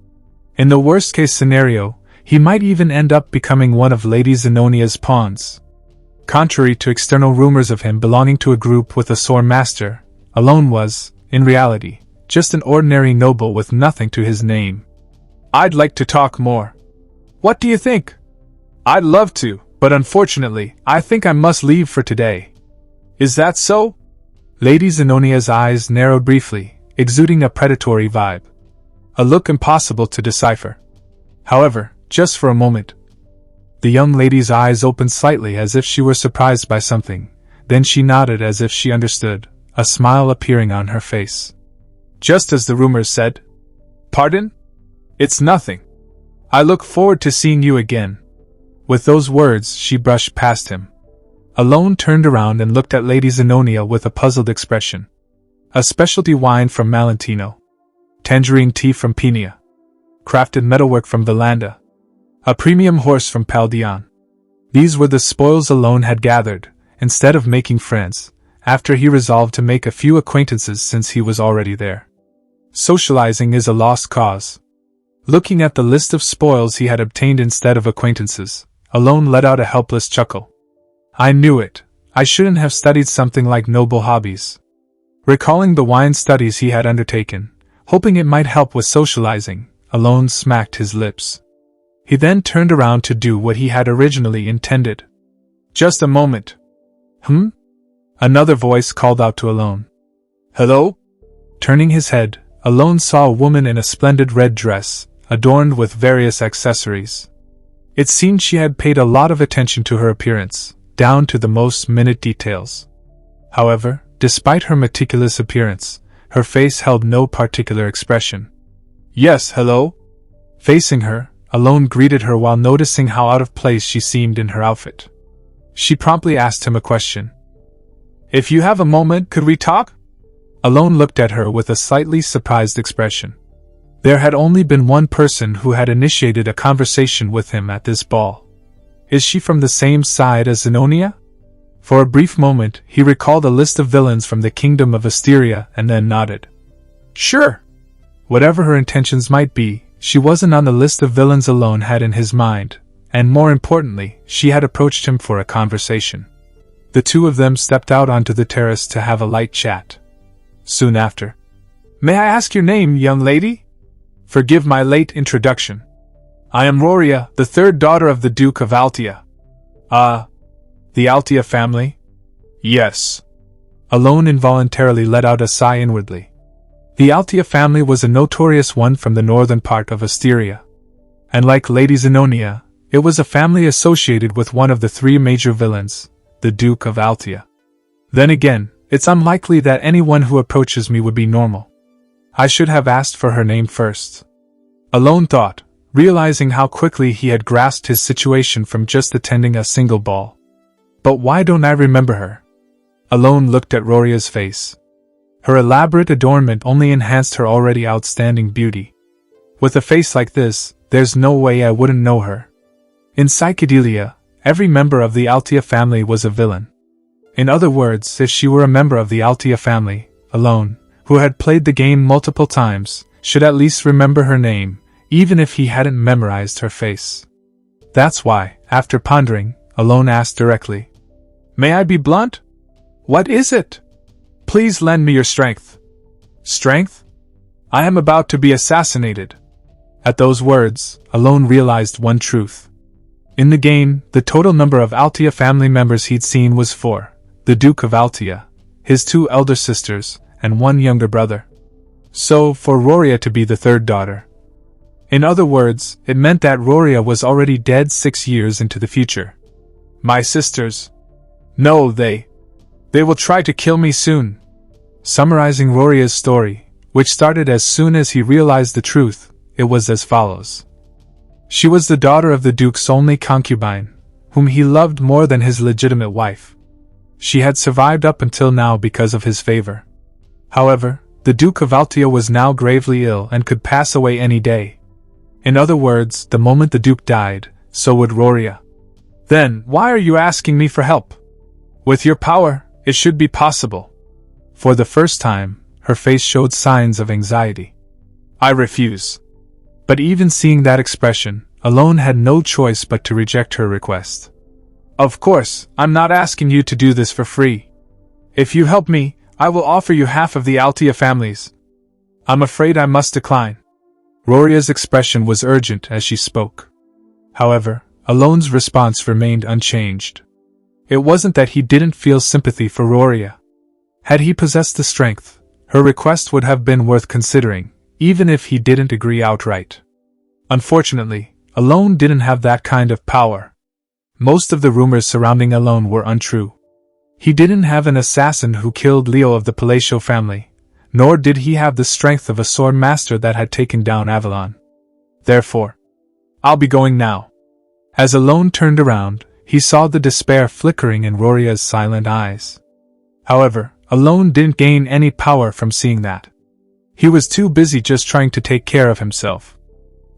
In the worst-case scenario, he might even end up becoming one of Lady Zennonia's pawns. Contrary to external rumors of him belonging to a group with a sore master, Alone was, in reality, just an ordinary noble with nothing to his name. I'd like to talk more. What do you think? I'd love to, but unfortunately, I think I must leave for today. Is that so? Lady Zennonia's eyes narrowed briefly, exuding a predatory vibe. A look impossible to decipher. However, just for a moment. The young lady's eyes opened slightly as if she were surprised by something, then she nodded as if she understood, a smile appearing on her face. Just as the rumors said. Pardon? It's nothing. I look forward to seeing you again. With those words, she brushed past him. Alone turned around and looked at Lady Zennonia with a puzzled expression. A specialty wine from Malentino. Tangerine tea from Pinia. Crafted metalwork from Valanda. A premium horse from Paldion. These were the spoils Alone had gathered, instead of making friends, after he resolved to make a few acquaintances since he was already there. Socializing is a lost cause. Looking at the list of spoils he had obtained instead of acquaintances, Alone let out a helpless chuckle. I knew it. I shouldn't have studied something like noble hobbies. Recalling the wine studies he had undertaken, hoping it might help with socializing, Alone smacked his lips. He then turned around to do what he had originally intended. Just a moment. Another voice called out to Alone. Hello? Turning his head, Alone saw a woman in a splendid red dress, adorned with various accessories. It seemed she had paid a lot of attention to her appearance, down to the most minute details. However, despite her meticulous appearance, her face held no particular expression. Yes, hello? Facing her, Alone greeted her while noticing how out of place she seemed in her outfit. She promptly asked him a question. If you have a moment, could we talk? Alone looked at her with a slightly surprised expression. There had only been one person who had initiated a conversation with him at this ball. Is she from the same side as Zennonia? For a brief moment, he recalled a list of villains from the kingdom of Asteria and then nodded. Sure. Whatever her intentions might be, she wasn't on the list of villains Alone had in his mind, and more importantly, she had approached him for a conversation. The two of them stepped out onto the terrace to have a light chat. Soon after. May I ask your name, young lady? Forgive my late introduction. I am Roria, the third daughter of the Duke of Altia. The Altia family? Yes. Alone involuntarily let out a sigh inwardly. The Altia family was a notorious one from the northern part of Asteria. And like Lady Zennonia, it was a family associated with one of the three major villains, the Duke of Altia. Then again, it's unlikely that anyone who approaches me would be normal. I should have asked for her name first. Alone thought, realizing how quickly he had grasped his situation from just attending a single ball. But why don't I remember her? Alone looked at Roria's face. Her elaborate adornment only enhanced her already outstanding beauty. With a face like this, there's no way I wouldn't know her. In Psychedelia, every member of the Altia family was a villain. In other words, if she were a member of the Altia family, Alone, who had played the game multiple times, should at least remember her name, even if he hadn't memorized her face. That's why, after pondering, Alone asked directly. May I be blunt? What is it? Please lend me your strength. Strength? I am about to be assassinated. At those words, Alone realized one truth. In the game, the total number of Altia family members he'd seen was 4, the Duke of Altia, his 2 elder sisters, and 1 younger brother. So, for Roria to be the third daughter. In other words, it meant that Roria was already dead 6 years into the future. My sisters. No, they will try to kill me soon. Summarizing Roria's story, which started as soon as he realized the truth, it was as follows. She was the daughter of the Duke's only concubine, whom he loved more than his legitimate wife. She had survived up until now because of his favor. However, the Duke of Altio was now gravely ill and could pass away any day. In other words, the moment the Duke died, so would Roria. Then, why are you asking me for help? With your power, it should be possible. For the first time, her face showed signs of anxiety. I refuse. But even seeing that expression, Alone had no choice but to reject her request. Of course, I'm not asking you to do this for free. If you help me, I will offer you half of the Altia families. I'm afraid I must decline. Roria's expression was urgent as she spoke. However, Alone's response remained unchanged. It wasn't that he didn't feel sympathy for Roria. Had he possessed the strength, her request would have been worth considering, even if he didn't agree outright. Unfortunately, Alone didn't have that kind of power. Most of the rumors surrounding Alone were untrue. He didn't have an assassin who killed Leo of the Palacio family, nor did he have the strength of a sword master that had taken down Avalon. Therefore, I'll be going now. As Alone turned around, he saw the despair flickering in Roria's silent eyes. However, Alone didn't gain any power from seeing that. He was too busy just trying to take care of himself.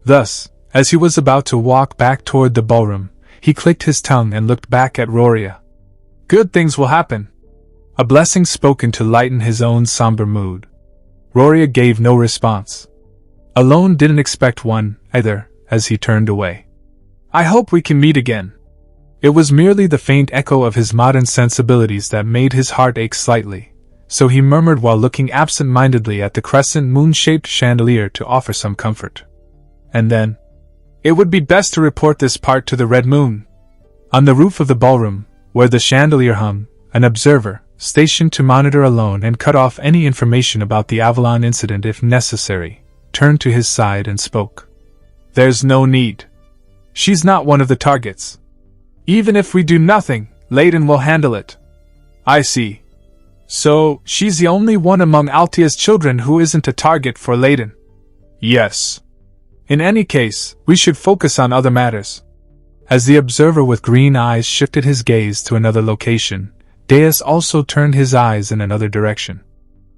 Thus, as he was about to walk back toward the ballroom, he clicked his tongue and looked back at Roria. Good things will happen. A blessing spoken to lighten his own somber mood. Roria gave no response. Alone didn't expect one, either, as he turned away. I hope we can meet again. It was merely the faint echo of his modern sensibilities that made his heart ache slightly, so he murmured while looking absent-mindedly at the crescent moon-shaped chandelier to offer some comfort. And then, it would be best to report this part to the Red Moon. On the roof of the ballroom, where the chandelier hung, an observer, stationed to monitor Alone and cut off any information about the Avalon incident if necessary, turned to his side and spoke. There's no need. She's not one of the targets. Even if we do nothing, Layden will handle it. I see. So, she's the only one among Altia's children who isn't a target for Layden. Yes. In any case, we should focus on other matters. As the observer with green eyes shifted his gaze to another location, Deus also turned his eyes in another direction.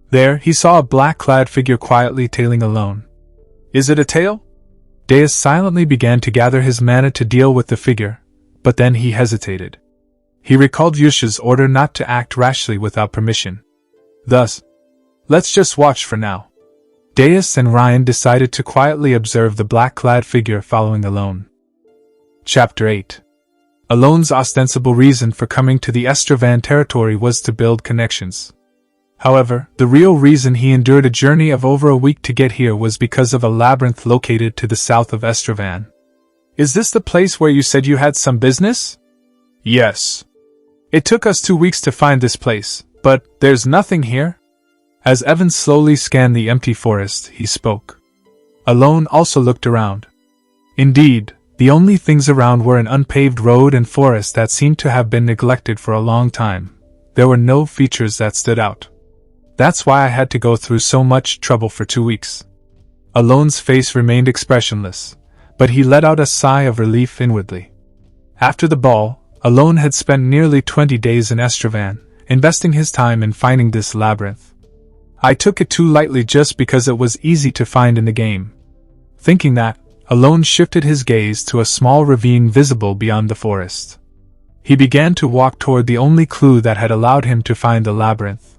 There, he saw a black-clad figure quietly tailing Alone. Is it a tail? Deus silently began to gather his mana to deal with the figure, but then he hesitated. He recalled Yusha's order not to act rashly without permission. Thus, let's just watch for now. Deus and Ryan decided to quietly observe the black-clad figure following Alone. Chapter 8. Alone's ostensible reason for coming to the Estravan territory was to build connections. However, the real reason he endured a journey of over a week to get here was because of a labyrinth located to the south of Estravan. Is this the place where you said you had some business? Yes. It took us 2 weeks to find this place, but there's nothing here. As Evan slowly scanned the empty forest, he spoke. Alone also looked around. Indeed, the only things around were an unpaved road and forest that seemed to have been neglected for a long time. There were no features that stood out. That's why I had to go through so much trouble for 2 weeks. Alone's face remained expressionless, but he let out a sigh of relief inwardly. After the ball, Alone had spent nearly 20 days in Estravan, investing his time in finding this labyrinth. I took it too lightly just because it was easy to find in the game. Thinking that, Alone shifted his gaze to a small ravine visible beyond the forest. He began to walk toward the only clue that had allowed him to find the labyrinth.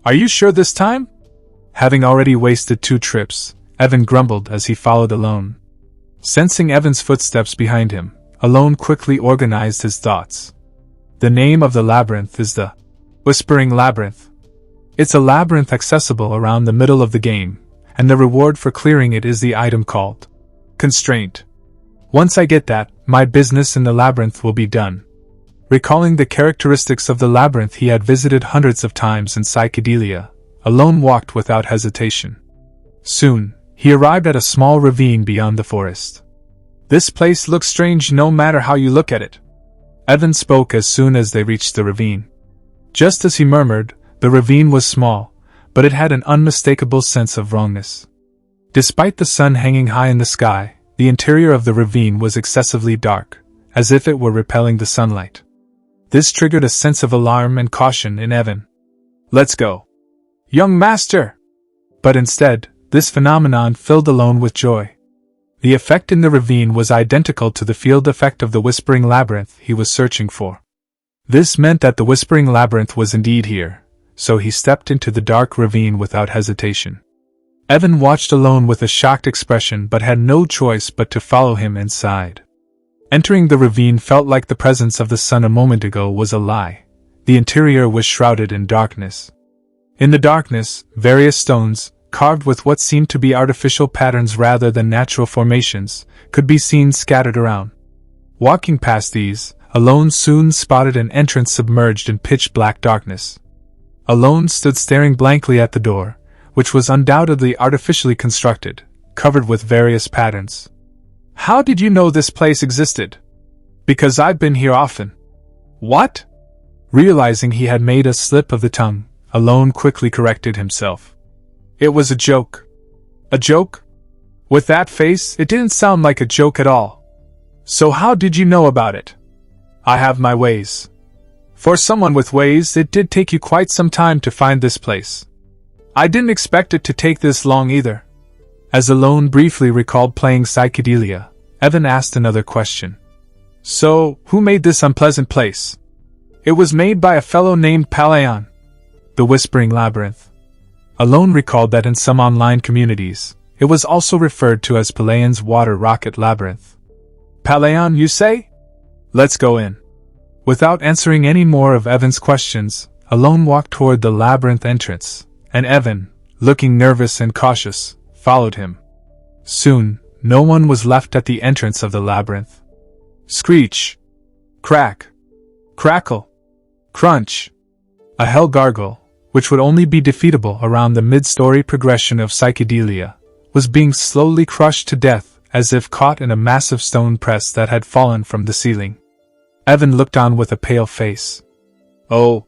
Are you sure this time? Having already wasted 2 trips, Evan grumbled as he followed Alone. Sensing Evan's footsteps behind him, Alone quickly organized his thoughts. The name of the labyrinth is the Whispering Labyrinth. It's a labyrinth accessible around the middle of the game, and the reward for clearing it is the item called Constraint. Once I get that, my business in the labyrinth will be done. Recalling the characteristics of the labyrinth he had visited hundreds of times in Psychedelia, Alone walked without hesitation. Soon, he arrived at a small ravine beyond the forest. "This place looks strange no matter how you look at it," Evan spoke as soon as they reached the ravine. Just as he murmured, the ravine was small, but it had an unmistakable sense of wrongness. Despite the sun hanging high in the sky, the interior of the ravine was excessively dark, as if it were repelling the sunlight. This triggered a sense of alarm and caution in Evan. "Let's go, young master!" But instead, this phenomenon filled Alone with joy. The effect in the ravine was identical to the field effect of the Whispering Labyrinth he was searching for. This meant that the Whispering Labyrinth was indeed here, so he stepped into the dark ravine without hesitation. Evan watched Alone with a shocked expression but had no choice but to follow him inside. Entering the ravine felt like the presence of the sun a moment ago was a lie. The interior was shrouded in darkness. In the darkness, various stones, carved with what seemed to be artificial patterns rather than natural formations, could be seen scattered around. Walking past these, Alone soon spotted an entrance submerged in pitch-black darkness. Alone stood staring blankly at the door, which was undoubtedly artificially constructed, covered with various patterns. "How did you know this place existed?" "Because I've been here often." "What?" Realizing he had made a slip of the tongue, Alone quickly corrected himself. "It was a joke." "A joke?" With that face, it didn't sound like a joke at all. "So how did you know about it?" "I have my ways." "For someone with ways, it did take you quite some time to find this place." "I didn't expect it to take this long either." As Alone briefly recalled playing psychedelia, Evan asked another question. "So, who made this unpleasant place?" "It was made by a fellow named Palayan." "The Whispering Labyrinth." Alone recalled that in some online communities, it was also referred to as Palayan's Water Rocket Labyrinth. "Palayan, you say? Let's go in." Without answering any more of Evan's questions, Alone walked toward the labyrinth entrance, and Evan, looking nervous and cautious, followed him. Soon, no one was left at the entrance of the labyrinth. Screech! Crack! Crackle! Crunch! A hell gargle, which would only be defeatable around the mid-story progression of psychedelia, was being slowly crushed to death as if caught in a massive stone press that had fallen from the ceiling. Evan looked on with a pale face. Oh!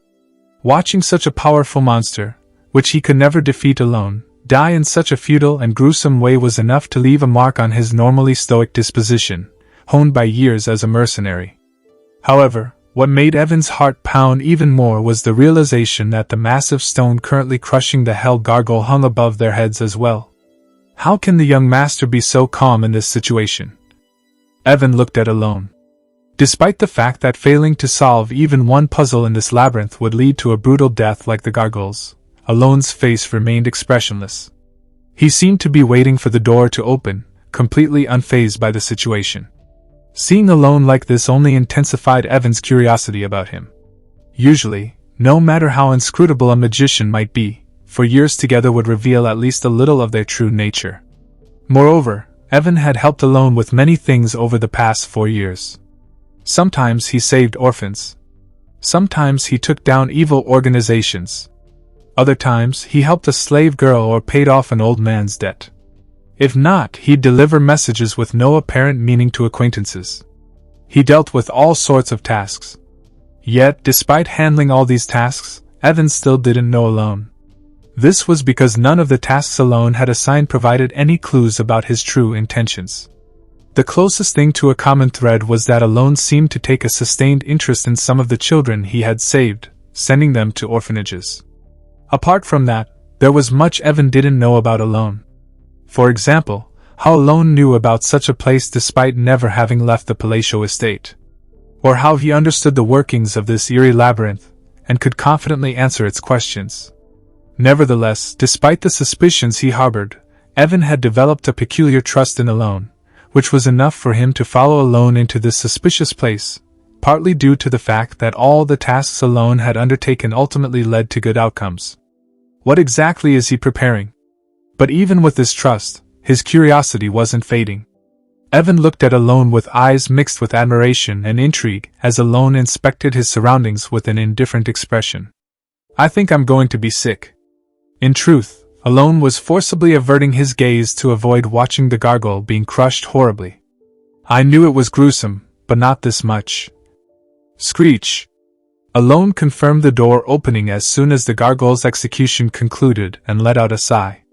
Watching such a powerful monster, which he could never defeat alone, die in such a futile and gruesome way was enough to leave a mark on his normally stoic disposition, honed by years as a mercenary. However, what made Evan's heart pound even more was the realization that the massive stone currently crushing the hell gargoyle hung above their heads as well. How can the young master be so calm in this situation? Evan looked at Alone. Despite the fact that failing to solve even one puzzle in this labyrinth would lead to a brutal death like the gargoyles, Alone's face remained expressionless. He seemed to be waiting for the door to open, completely unfazed by the situation. Seeing Alone like this only intensified Evan's curiosity about him. Usually, no matter how inscrutable a magician might be, for years together would reveal at least a little of their true nature. Moreover, Evan had helped Alone with many things over the past 4 years. Sometimes he saved orphans. Sometimes he took down evil organizations. Other times he helped a slave girl or paid off an old man's debt. If not, he'd deliver messages with no apparent meaning to acquaintances. He dealt with all sorts of tasks. Yet, despite handling all these tasks, Evan still didn't know Alone. This was because none of the tasks Alone had assigned provided any clues about his true intentions. The closest thing to a common thread was that Alone seemed to take a sustained interest in some of the children he had saved, sending them to orphanages. Apart from that, there was much Evan didn't know about Alone. For example, how Alone knew about such a place despite never having left the palatial estate. Or how he understood the workings of this eerie labyrinth, and could confidently answer its questions. Nevertheless, despite the suspicions he harbored, Evan had developed a peculiar trust in Alone, which was enough for him to follow Alone into this suspicious place, partly due to the fact that all the tasks Alone had undertaken ultimately led to good outcomes. What exactly is he preparing? But even with this trust, his curiosity wasn't fading. Evan looked at Alone with eyes mixed with admiration and intrigue as Alone inspected his surroundings with an indifferent expression. I think I'm going to be sick. In truth, Alone was forcibly averting his gaze to avoid watching the gargoyle being crushed horribly. I knew it was gruesome, but not this much. Screech! Alone confirmed the door opening as soon as the gargoyle's execution concluded and let out a sigh.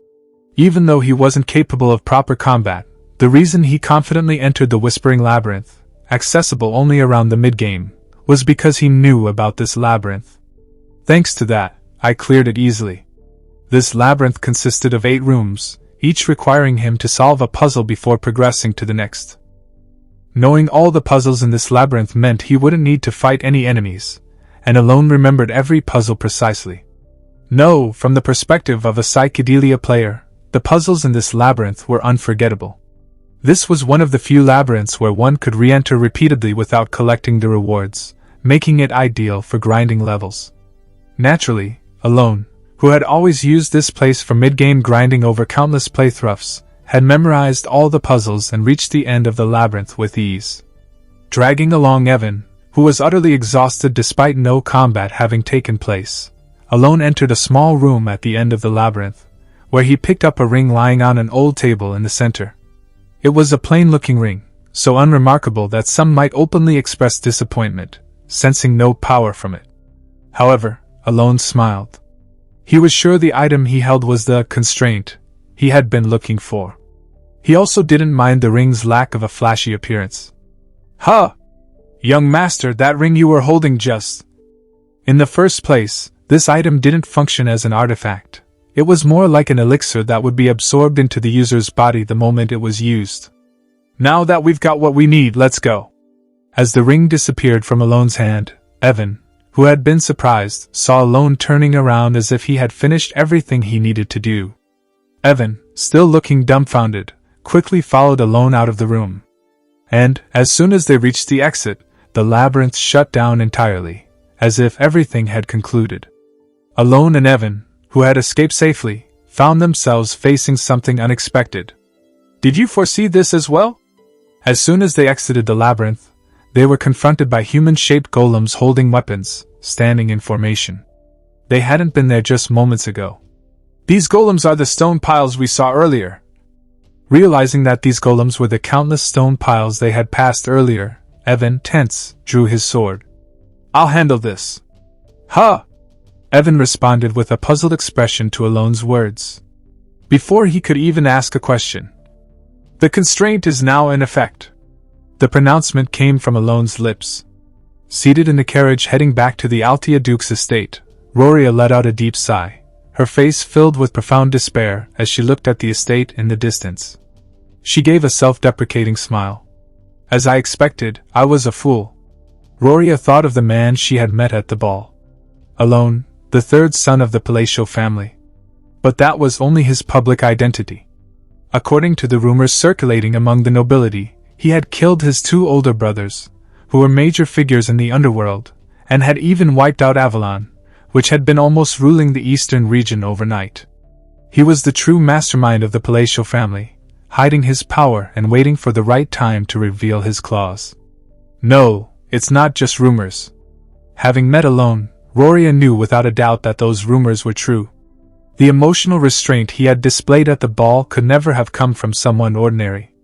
Even though he wasn't capable of proper combat, the reason he confidently entered the Whispering Labyrinth, accessible only around the mid-game, was because he knew about this labyrinth. Thanks to that, I cleared it easily. This labyrinth consisted of 8 rooms, each requiring him to solve a puzzle before progressing to the next. Knowing all the puzzles in this labyrinth meant he wouldn't need to fight any enemies, and Alone remembered every puzzle precisely. No, from the perspective of a psychedelia player, the puzzles in this labyrinth were unforgettable. This was one of the few labyrinths where one could re-enter repeatedly without collecting the rewards, making it ideal for grinding levels. Naturally, Alone, who had always used this place for mid-game grinding over countless playthroughs, had memorized all the puzzles and reached the end of the labyrinth with ease. Dragging along Evan, who was utterly exhausted despite no combat having taken place, Alone entered a small room at the end of the labyrinth, where he picked up a ring lying on an old table in the center. It was a plain-looking ring, so unremarkable that some might openly express disappointment, sensing no power from it. However, Alone smiled. He was sure the item he held was the constraint he had been looking for. He also didn't mind the ring's lack of a flashy appearance. "Huh! Young master, that ring you were holding just..." In the first place, this item didn't function as an artifact. It was more like an elixir that would be absorbed into the user's body the moment it was used. "Now that we've got what we need, let's go." As the ring disappeared from Alone's hand, Evan, who had been surprised, saw Alone turning around as if he had finished everything he needed to do. Evan, still looking dumbfounded, quickly followed Alone out of the room. And, as soon as they reached the exit, the labyrinth shut down entirely, as if everything had concluded. Alone and Evan, who had escaped safely, found themselves facing something unexpected. "Did you foresee this as well?" As soon as they exited the labyrinth, they were confronted by human-shaped golems holding weapons, standing in formation. They hadn't been there just moments ago. "These golems are the stone piles we saw earlier." Realizing that these golems were the countless stone piles they had passed earlier, Evan, tense, drew his sword. "I'll handle this." "Huh!" Evan responded with a puzzled expression to Alone's words. Before he could even ask a question, "The constraint is now in effect." The pronouncement came from Alone's lips. Seated in the carriage heading back to the Altia Duke's estate, Roria let out a deep sigh, her face filled with profound despair as she looked at the estate in the distance. She gave a self-deprecating smile. "As I expected, I was a fool." Roria thought of the man she had met at the ball. Alone, the third son of the Palatial family. But that was only his public identity. According to the rumors circulating among the nobility, he had killed his 2 older brothers, who were major figures in the underworld, and had even wiped out Avalon, which had been almost ruling the eastern region overnight. He was the true mastermind of the Palatial family, hiding his power and waiting for the right time to reveal his claws. No, it's not just rumors. Having met Alone, Roria knew without a doubt that those rumors were true. The emotional restraint he had displayed at the ball could never have come from someone ordinary.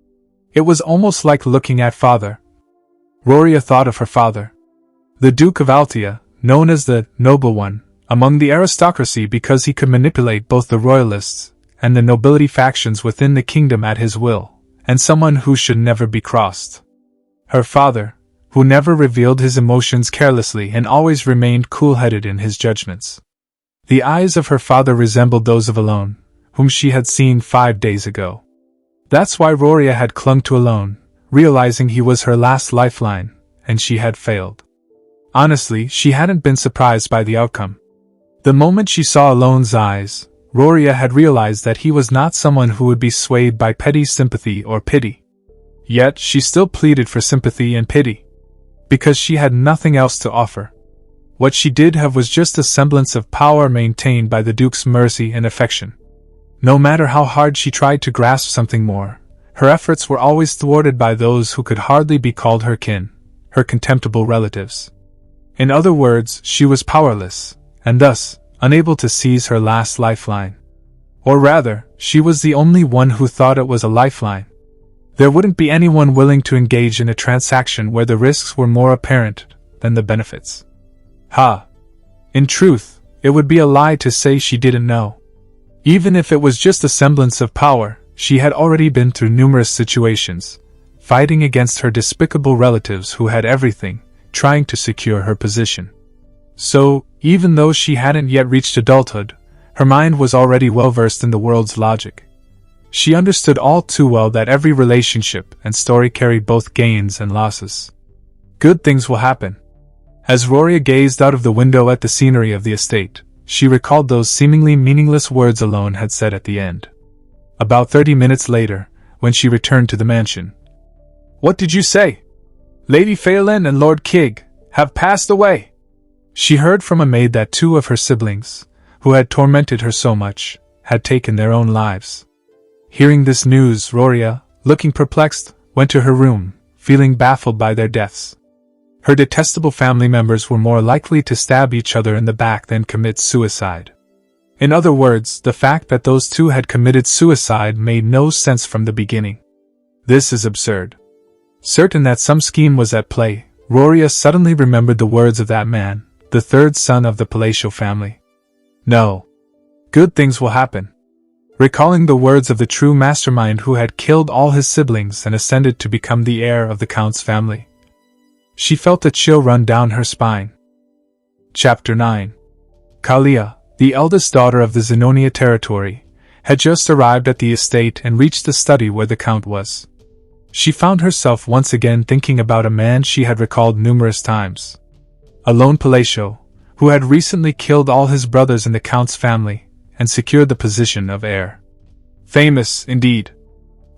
It was almost like looking at father. Roria thought of her father. The Duke of Altia, known as the Noble One, among the aristocracy because he could manipulate both the royalists and the nobility factions within the kingdom at his will, and someone who should never be crossed. Her father, who never revealed his emotions carelessly and always remained cool-headed in his judgments. The eyes of her father resembled those of Alone, whom she had seen 5 days ago. That's why Roria had clung to Alone, realizing he was her last lifeline, and she had failed. Honestly, she hadn't been surprised by the outcome. The moment she saw Alone's eyes, Roria had realized that he was not someone who would be swayed by petty sympathy or pity. Yet she still pleaded for sympathy and pity, because she had nothing else to offer. What she did have was just a semblance of power maintained by the Duke's mercy and affection. No matter how hard she tried to grasp something more, her efforts were always thwarted by those who could hardly be called her kin, her contemptible relatives. In other words, she was powerless, and thus, unable to seize her last lifeline. Or rather, she was the only one who thought it was a lifeline. There wouldn't be anyone willing to engage in a transaction where the risks were more apparent than the benefits. In truth, it would be a lie to say she didn't know. Even if it was just a semblance of power, she had already been through numerous situations, fighting against her despicable relatives who had everything, trying to secure her position. So, even though she hadn't yet reached adulthood, her mind was already well versed in the world's logic. She understood all too well that every relationship and story carried both gains and losses. Good things will happen. As Roria gazed out of the window at the scenery of the estate, she recalled those seemingly meaningless words Alone had said at the end. About 30 minutes later, when she returned to the mansion. "What did you say? Lady Phelan and Lord Kig have passed away." She heard from a maid that 2 of her siblings, who had tormented her so much, had taken their own lives. Hearing this news, Roria, looking perplexed, went to her room, feeling baffled by their deaths. Her detestable family members were more likely to stab each other in the back than commit suicide. In other words, the fact that those 2 had committed suicide made no sense from the beginning. This is absurd. Certain that some scheme was at play, Roria suddenly remembered the words of that man, the 3rd son of the Palatial family. No. Good things will happen. Recalling the words of the true mastermind who had killed all his siblings and ascended to become the heir of the Count's family, she felt a chill run down her spine. Chapter 9. Kalia, the eldest daughter of the Zenonia territory, had just arrived at the estate and reached the study where the Count was. She found herself once again thinking about a man she had recalled numerous times. Alone Palacio, who had recently killed all his brothers in the Count's family and secured the position of heir. Famous, indeed.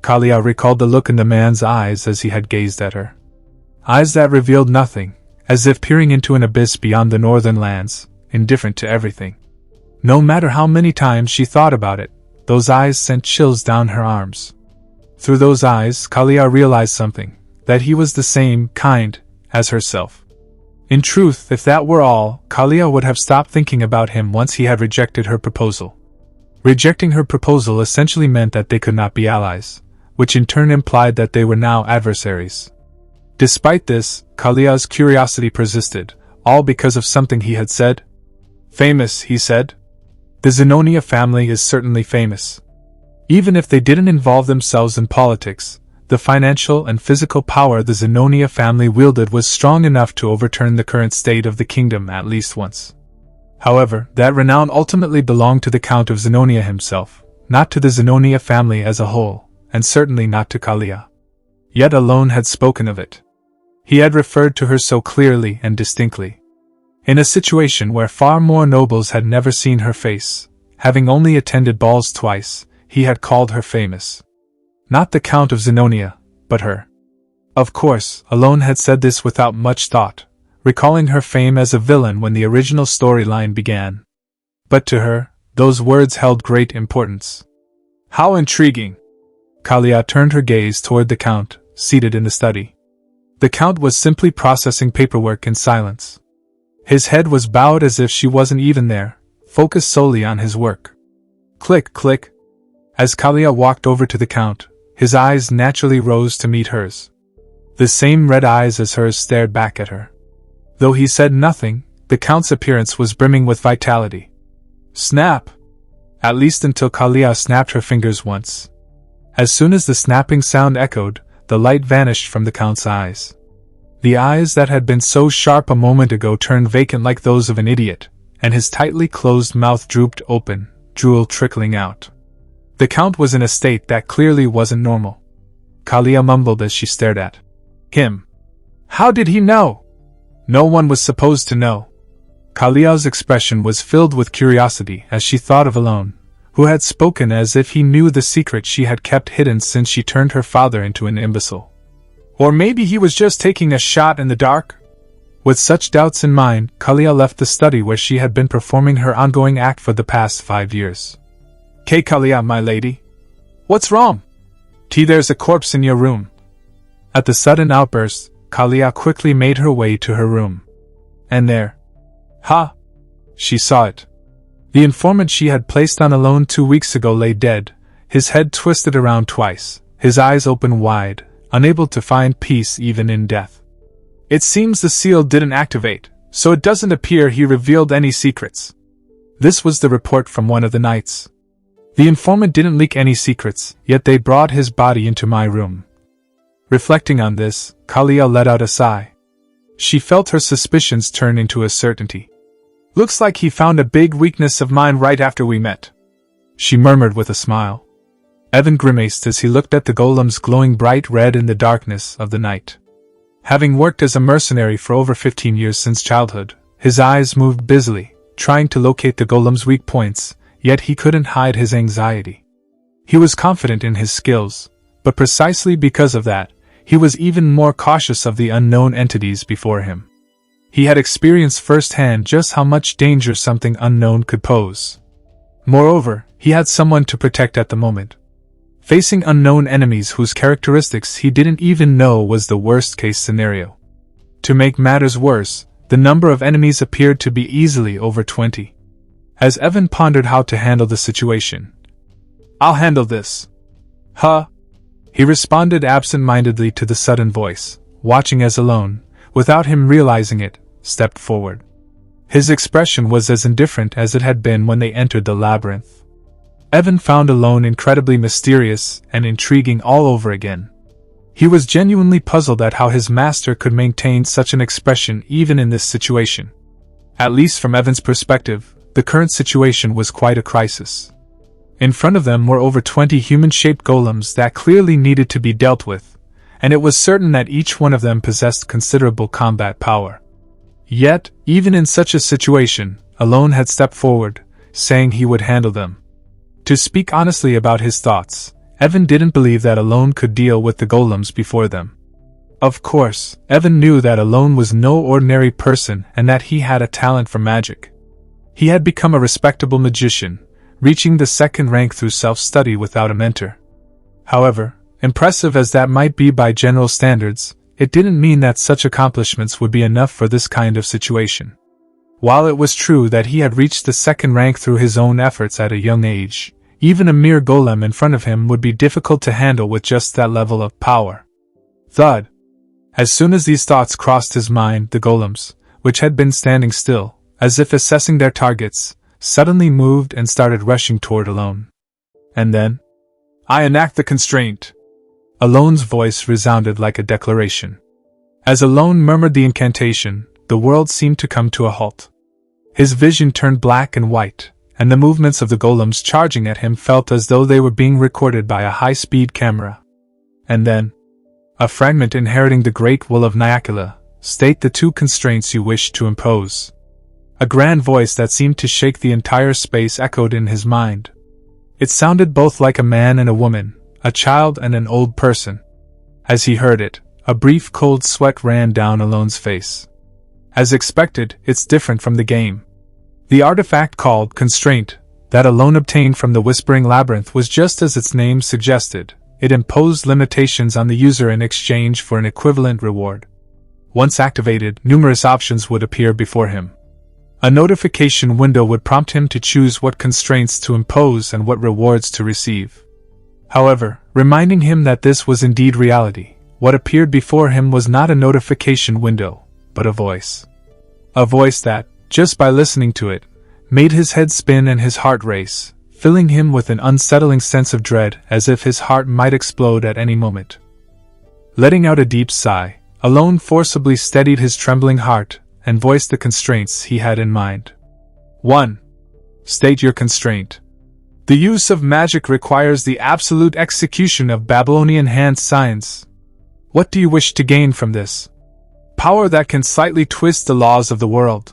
Kalia recalled the look in the man's eyes as he had gazed at her. Eyes that revealed nothing, as if peering into an abyss beyond the northern lands, indifferent to everything. No matter how many times she thought about it, those eyes sent chills down her arms. Through those eyes, Kalia realized something, that he was the same kind as herself. In truth, if that were all, Kalia would have stopped thinking about him once he had rejected her proposal. Rejecting her proposal essentially meant that they could not be allies, which in turn implied that they were now adversaries. Despite this, Kalia's curiosity persisted, all because of something he had said. Famous, he said. The Zenonia family is certainly famous. Even if they didn't involve themselves in politics, the financial and physical power the Zenonia family wielded was strong enough to overturn the current state of the kingdom at least once. However, that renown ultimately belonged to the Count of Zenonia himself, not to the Zenonia family as a whole, and certainly not to Kalia. Yet Alone had spoken of it. He had referred to her so clearly and distinctly. In a situation where far more nobles had never seen her face, having only attended balls twice, he had called her famous. Not the Count of Zenonia, but her. Of course, Alone had said this without much thought, recalling her fame as a villain when the original storyline began. But to her, those words held great importance. How intriguing! Kalia turned her gaze toward the Count, seated in the study. The Count was simply processing paperwork in silence. His head was bowed as if she wasn't even there, focused solely on his work. Click, click. As Kalia walked over to the Count, his eyes naturally rose to meet hers. The same red eyes as hers stared back at her. Though he said nothing, the Count's appearance was brimming with vitality. Snap! At least until Kalia snapped her fingers once. As soon as the snapping sound echoed, the light vanished from the Count's eyes. The eyes that had been so sharp a moment ago turned vacant like those of an idiot, and his tightly closed mouth drooped open, drool trickling out. The Count was in a state that clearly wasn't normal. Kalia mumbled as she stared at him. How did he know? No one was supposed to know. Kalia's expression was filled with curiosity as she thought of Alone, who had spoken as if he knew the secret she had kept hidden since she turned her father into an imbecile. Or maybe he was just taking a shot in the dark? With such doubts in mind, Kalia left the study where she had been performing her ongoing act for the past 5 years. Kalia, my lady. What's wrong? There's a corpse in your room. At the sudden outburst, Kalia quickly made her way to her room. And there. Ha! She saw it. The informant she had placed on alone 2 weeks ago lay dead, his head twisted around twice, his eyes open wide, unable to find peace even in death. It seems the seal didn't activate, so it doesn't appear he revealed any secrets. This was the report from one of the knights. The informant didn't leak any secrets, yet they brought his body into my room. Reflecting on this, Kalia let out a sigh. She felt her suspicions turn into a certainty. Looks like he found a big weakness of mine right after we met, she murmured with a smile. Evan grimaced as he looked at the golems glowing bright red in the darkness of the night. Having worked as a mercenary for over 15 years since childhood, his eyes moved busily, trying to locate the golem's weak points, yet he couldn't hide his anxiety. He was confident in his skills, but precisely because of that, he was even more cautious of the unknown entities before him. He had experienced firsthand just how much danger something unknown could pose. Moreover, he had someone to protect at the moment. Facing unknown enemies whose characteristics he didn't even know was the worst-case scenario. To make matters worse, the number of enemies appeared to be easily over 20. As Evan pondered how to handle the situation, "I'll handle this." "Huh?" He responded absent-mindedly to the sudden voice, watching as Alone, without him realizing it, stepped forward. His expression was as indifferent as it had been when they entered the labyrinth. Evan found Alone incredibly mysterious and intriguing all over again. He was genuinely puzzled at how his master could maintain such an expression even in this situation. At least from Evan's perspective, the current situation was quite a crisis. In front of them were over 20 human-shaped golems that clearly needed to be dealt with, and it was certain that each one of them possessed considerable combat power. Yet, even in such a situation, Alone had stepped forward, saying he would handle them. To speak honestly about his thoughts, Evan didn't believe that Alone could deal with the golems before them. Of course, Evan knew that Alone was no ordinary person and that he had a talent for magic. He had become a respectable magician, reaching the second rank through self-study without a mentor. However, impressive as that might be by general standards, it didn't mean that such accomplishments would be enough for this kind of situation. While it was true that he had reached the second rank through his own efforts at a young age, even a mere golem in front of him would be difficult to handle with just that level of power. Thud! As soon as these thoughts crossed his mind, the golems, which had been standing still, as if assessing their targets, suddenly moved and started rushing toward Alone. And then, "I enact the constraint." Alone's voice resounded like a declaration. As Alone murmured the incantation, the world seemed to come to a halt. His vision turned black and white, and the movements of the golems charging at him felt as though they were being recorded by a high-speed camera. And then, "A fragment inheriting the great will of Nyakula, state the 2 constraints you wish to impose." A grand voice that seemed to shake the entire space echoed in his mind. It sounded both like a man and a woman, a child and an old person. As he heard it, a brief cold sweat ran down Alone's face. As expected, it's different from the game. The artifact called Constraint, that Alone obtained from the Whispering Labyrinth, was just as its name suggested. It imposed limitations on the user in exchange for an equivalent reward. Once activated, numerous options would appear before him. A notification window would prompt him to choose what constraints to impose and what rewards to receive. However, reminding him that this was indeed reality, what appeared before him was not a notification window, but a voice. A voice that, just by listening to it, made his head spin and his heart race, filling him with an unsettling sense of dread as if his heart might explode at any moment. Letting out a deep sigh, Alone forcibly steadied his trembling heart and voiced the constraints he had in mind. 1. State your constraint. The use of magic requires the absolute execution of Babylonian hand signs. What do you wish to gain from this? Power that can slightly twist the laws of the world.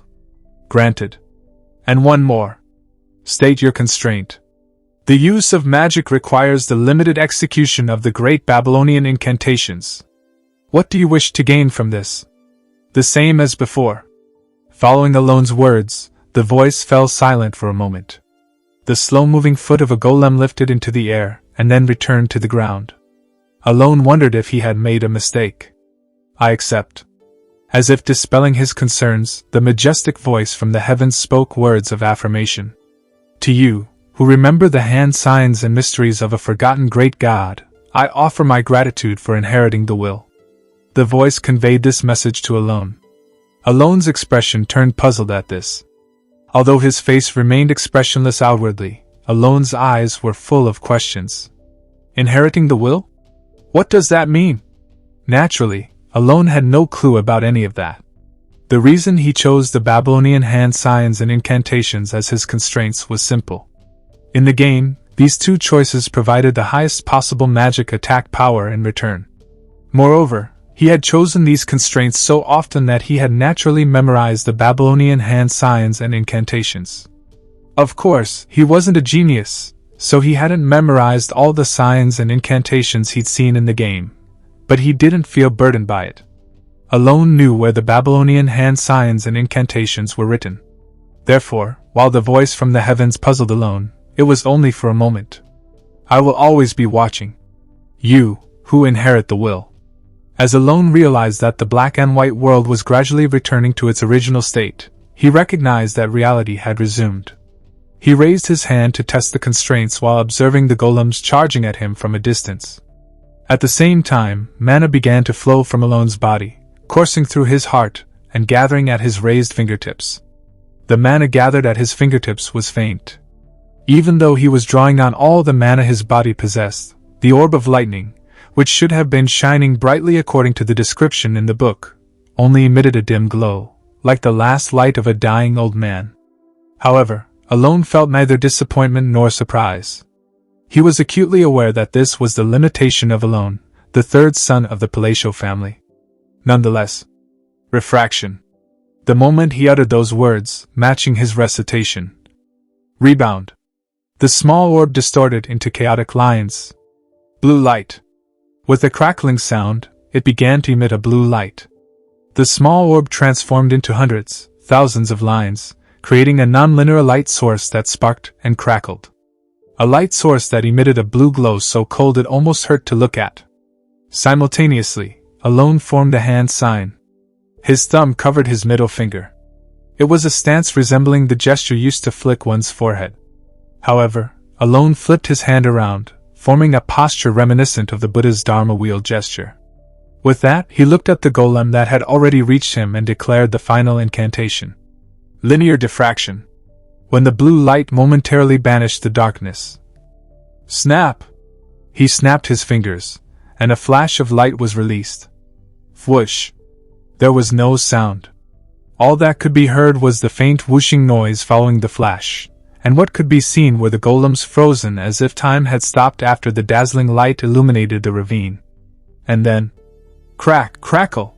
Granted. And 1 more. State your constraint. The use of magic requires the limited execution of the great Babylonian incantations. What do you wish to gain from this? The same as before. Following Alone's words, the voice fell silent for a moment. The slow-moving foot of a golem lifted into the air, and then returned to the ground. Alone wondered if he had made a mistake. "I accept." As if dispelling his concerns, the majestic voice from the heavens spoke words of affirmation. To you, who remember the hand signs and mysteries of a forgotten great god, I offer my gratitude for inheriting the will. The voice conveyed this message to Alone. Alone's expression turned puzzled at this. Although his face remained expressionless outwardly, Alone's eyes were full of questions. Inheriting the will? What does that mean? Naturally, Alone had no clue about any of that. The reason he chose the Babylonian hand signs and incantations as his constraints was simple. In the game, these two choices provided the highest possible magic attack power in return. Moreover, he had chosen these constraints so often that he had naturally memorized the Babylonian hand signs and incantations. Of course, he wasn't a genius, so he hadn't memorized all the signs and incantations he'd seen in the game, but he didn't feel burdened by it. Alone knew where the Babylonian hand signs and incantations were written. Therefore, while the voice from the heavens puzzled Alone, it was only for a moment. I will always be watching. You, who inherit the will. As Alone realized that the black and white world was gradually returning to its original state, he recognized that reality had resumed. He raised his hand to test the constraints while observing the golems charging at him from a distance. At the same time, mana began to flow from Alone's body, coursing through his heart and gathering at his raised fingertips. The mana gathered at his fingertips was faint. Even though he was drawing on all the mana his body possessed, the orb of lightning, which should have been shining brightly according to the description in the book, only emitted a dim glow, like the last light of a dying old man. However, Alone felt neither disappointment nor surprise. He was acutely aware that this was the limitation of Alone, the third son of the Palatial family. Nonetheless, refraction. The moment he uttered those words, matching his recitation. Rebound. The small orb distorted into chaotic lines. Blue light. With a crackling sound, it began to emit a blue light. The small orb transformed into hundreds, thousands of lines, creating a non-linear light source that sparked and crackled. A light source that emitted a blue glow so cold it almost hurt to look at. Simultaneously, Alone formed a hand sign. His thumb covered his middle finger. It was a stance resembling the gesture used to flick one's forehead. However, Alone flipped his hand around, forming a posture reminiscent of the Buddha's Dharma wheel gesture. With that, he looked at the golem that had already reached him and declared the final incantation. Linear diffraction. When the blue light momentarily banished the darkness. Snap! He snapped his fingers, and a flash of light was released. Whoosh! There was no sound. All that could be heard was the faint whooshing noise following the flash, and what could be seen were the golems frozen as if time had stopped after the dazzling light illuminated the ravine. And then, crack, crackle!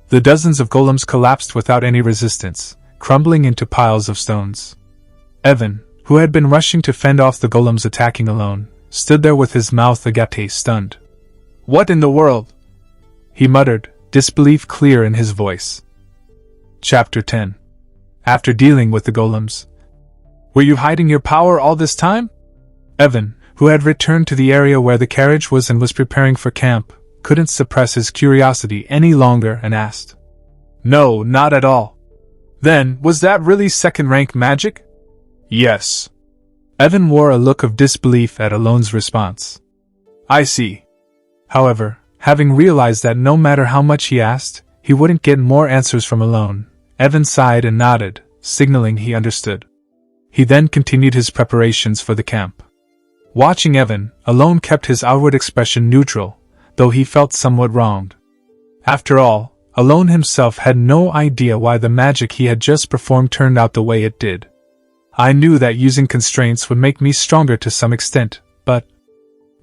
The dozens of golems collapsed without any resistance, crumbling into piles of stones. Evan, who had been rushing to fend off the golems attacking Alone, stood there with his mouth agape, stunned. What in the world? He muttered, disbelief clear in his voice. Chapter 10. After dealing with the golems. Were you hiding your power all this time? Evan, who had returned to the area where the carriage was and was preparing for camp, couldn't suppress his curiosity any longer and asked. No, not at all. Then, was that really second-rank magic? Yes. Evan wore a look of disbelief at Alone's response. I see. However, having realized that no matter how much he asked, he wouldn't get more answers from Alone, Evan sighed and nodded, signaling he understood. He then continued his preparations for the camp. Watching Evan, Alone kept his outward expression neutral, though he felt somewhat wronged. After all, Alone himself had no idea why the magic he had just performed turned out the way it did. I knew that using constraints would make me stronger to some extent, but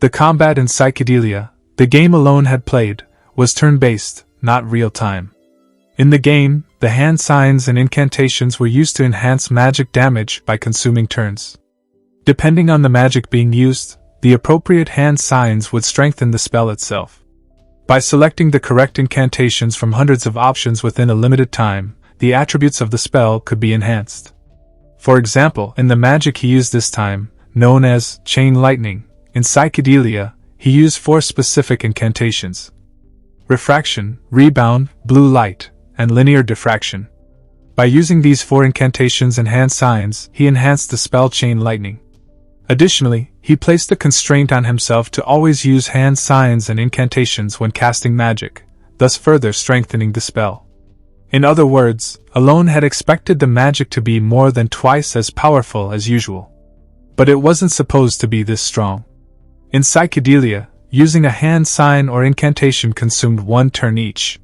the combat in Psychedelia, the game Alone had played, was turn-based, not real-time. In the game, the hand signs and incantations were used to enhance magic damage by consuming turns. Depending on the magic being used, the appropriate hand signs would strengthen the spell itself. By selecting the correct incantations from hundreds of options within a limited time, the attributes of the spell could be enhanced. For example, in the magic he used this time, known as Chain Lightning, in Psychedelia, he used 4 specific incantations: Refraction, Rebound, Blue Light, and Linear Diffraction. By using these 4 incantations and hand signs, he enhanced the spell chain lightning. Additionally, he placed a constraint on himself to always use hand signs and incantations when casting magic, thus further strengthening the spell. In other words, Alone had expected the magic to be more than twice as powerful as usual. But it wasn't supposed to be this strong. In Psychedelia, using a hand sign or incantation consumed 1 turn each.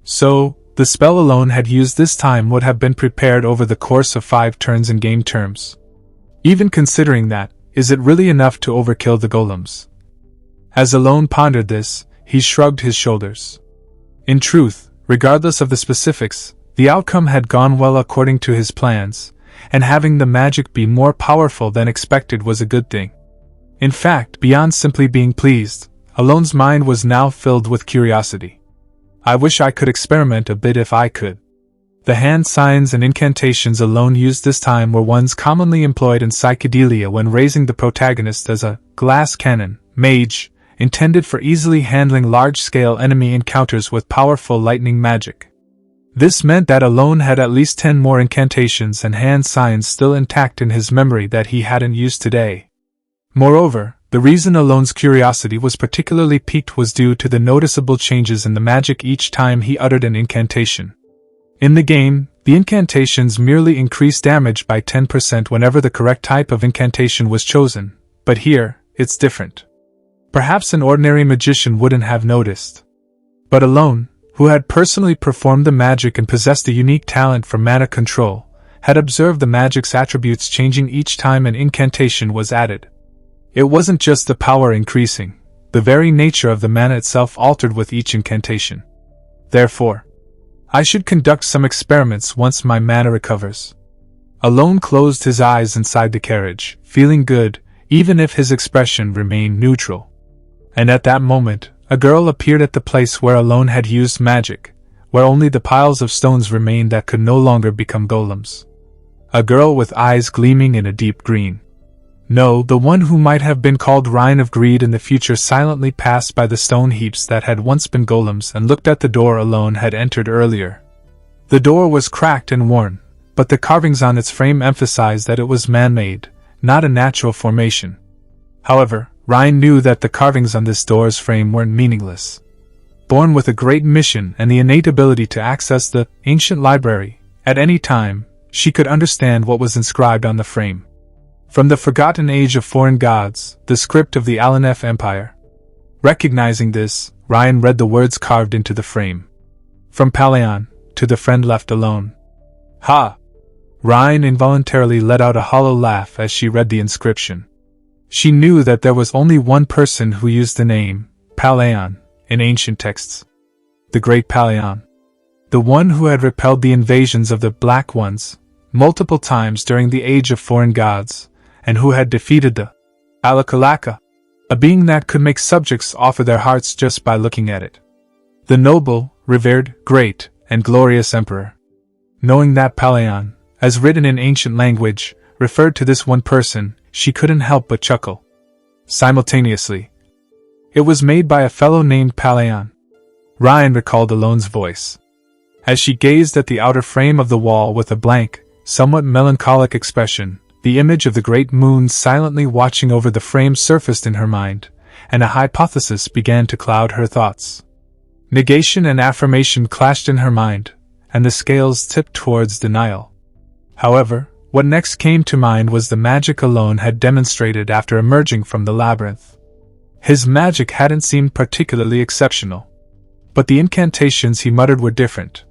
So, the spell Alone had used this time would have been prepared over the course of 5 turns in game terms. Even considering that, is it really enough to overkill the golems? As Alone pondered this, he shrugged his shoulders. In truth, regardless of the specifics, the outcome had gone well according to his plans, and having the magic be more powerful than expected was a good thing. In fact, beyond simply being pleased, Alone's mind was now filled with curiosity. I wish I could experiment a bit if I could. The hand signs and incantations Alone used this time were ones commonly employed in Psychedelia when raising the protagonist as a glass cannon, mage, intended for easily handling large-scale enemy encounters with powerful lightning magic. This meant that Alone had at least 10 more incantations and hand signs still intact in his memory that he hadn't used today. Moreover, the reason Alone's curiosity was particularly piqued was due to the noticeable changes in the magic each time he uttered an incantation. In the game, the incantations merely increased damage by 10% whenever the correct type of incantation was chosen, but here, it's different. Perhaps an ordinary magician wouldn't have noticed. But Alone, who had personally performed the magic and possessed a unique talent for mana control, had observed the magic's attributes changing each time an incantation was added. It wasn't just the power increasing, the very nature of the mana itself altered with each incantation. Therefore, I should conduct some experiments once my mana recovers. Alone closed his eyes inside the carriage, feeling good, even if his expression remained neutral. And at that moment, a girl appeared at the place where Alone had used magic, where only the piles of stones remained that could no longer become golems. A girl with eyes gleaming in a deep green. No, the one who might have been called Rhine of Greed in the future silently passed by the stone heaps that had once been golems and looked at the door Alone had entered earlier. The door was cracked and worn, but the carvings on its frame emphasized that it was man-made, not a natural formation. However, Rhine knew that the carvings on this door's frame weren't meaningless. Born with a great mission and the innate ability to access the ancient library, at any time, she could understand what was inscribed on the frame. From the forgotten age of foreign gods, the script of the Alanef Empire. Recognizing this, Ryan read the words carved into the frame. From Palaeon, to the friend left alone. Ha! Ryan involuntarily let out a hollow laugh as she read the inscription. She knew that there was only one person who used the name, Palaeon, in ancient texts. The Great Palaeon. The one who had repelled the invasions of the Black Ones, multiple times during the Age of Foreign Gods, and who had defeated the Alakalaka, a being that could make subjects offer their hearts just by looking at it. The noble, revered, great, and glorious emperor. Knowing that Palaeon, as written in ancient language, referred to this one person, she couldn't help but chuckle. Simultaneously, it was made by a fellow named Palaeon. Ryan recalled Alone's voice. As she gazed at the outer frame of the wall with a blank, somewhat melancholic expression, the image of the great moon silently watching over the frame surfaced in her mind, and a hypothesis began to cloud her thoughts. Negation and affirmation clashed in her mind, and the scales tipped towards denial. However, what next came to mind was the magic Alone had demonstrated after emerging from the labyrinth. His magic hadn't seemed particularly exceptional. But the incantations he muttered were different.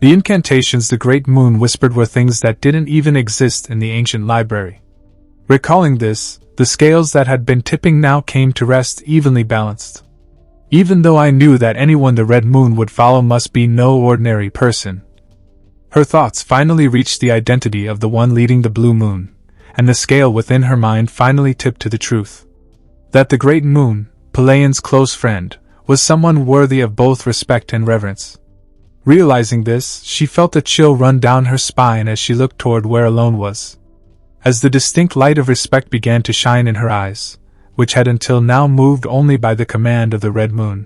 The incantations the Great Moon whispered were things that didn't even exist in the ancient library. Recalling this, the scales that had been tipping now came to rest evenly balanced. Even though I knew that anyone the Red Moon would follow must be no ordinary person. Her thoughts finally reached the identity of the one leading the Blue Moon, and the scale within her mind finally tipped to the truth. That the Great Moon, Palaeon's close friend, was someone worthy of both respect and reverence. Realizing this, she felt a chill run down her spine as she looked toward where Alone was. As the distinct light of respect began to shine in her eyes, which had until now moved only by the command of the Red Moon.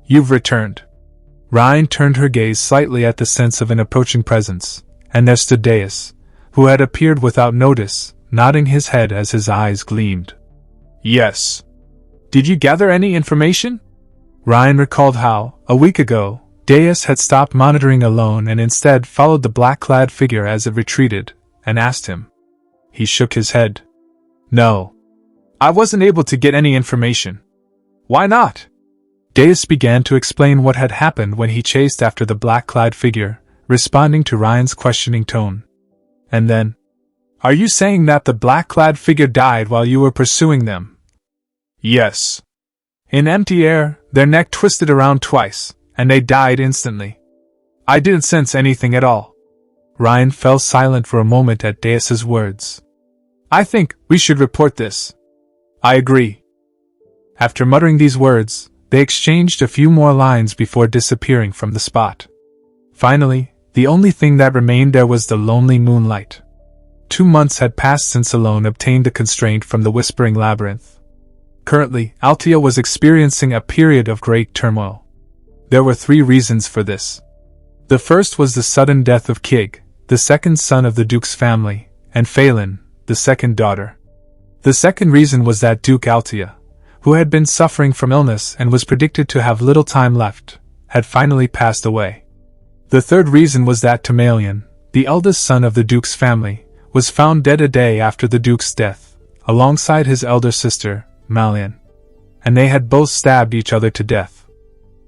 "You've returned." Ryan turned her gaze slightly at the sense of an approaching presence, and there stood Deus, who had appeared without notice, nodding his head as his eyes gleamed. "Yes. Did you gather any information?" Ryan recalled how, a week ago, Deus had stopped monitoring alone and instead followed the black-clad figure as it retreated, and asked him. He shook his head. "No. I wasn't able to get any information." "Why not?" Deus began to explain what had happened when he chased after the black-clad figure, responding to Ryan's questioning tone. And then, "Are you saying that the black-clad figure died while you were pursuing them?" "Yes. In empty air, their neck twisted around twice, and they died instantly. I didn't sense anything at all." Ryan fell silent for a moment at Deus's words. "I think we should report this." "I agree." After muttering these words, they exchanged a few more lines before disappearing from the spot. Finally, the only thing that remained there was the lonely moonlight. 2 months had passed since Alone obtained the constraint from the Whispering Labyrinth. Currently, Altia was experiencing a period of great turmoil. There were 3 reasons for this. The first was the sudden death of Kig, the second son of the Duke's family, and Phelan, the second daughter. The second reason was that Duke Altia, who had been suffering from illness and was predicted to have little time left, had finally passed away. The third reason was that Tamalion, the eldest son of the Duke's family, was found dead a day after the Duke's death, alongside his elder sister, Malian. And they had both stabbed each other to death.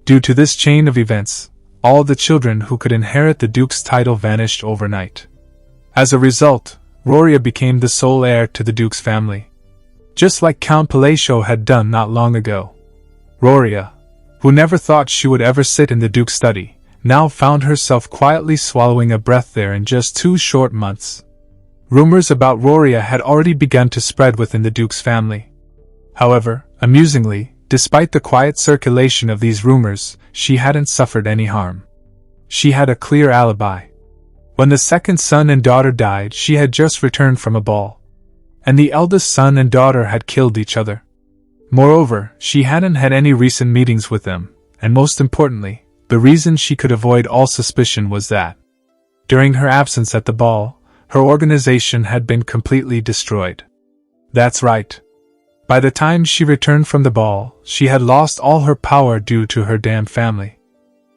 Due to this chain of events, all the children who could inherit the Duke's title vanished overnight. As a result, Roria became the sole heir to the Duke's family. Just like Count Palacio had done not long ago. Roria, who never thought she would ever sit in the Duke's study, now found herself quietly swallowing a breath there in just 2 short months. Rumors about Roria had already begun to spread within the Duke's family. However, amusingly, despite the quiet circulation of these rumors, she hadn't suffered any harm. She had a clear alibi. When the second son and daughter died, she had just returned from a ball. And the eldest son and daughter had killed each other. Moreover, she hadn't had any recent meetings with them, and most importantly, the reason she could avoid all suspicion was that, during her absence at the ball, her organization had been completely destroyed. That's right. By the time she returned from the ball, she had lost all her power due to her damn family.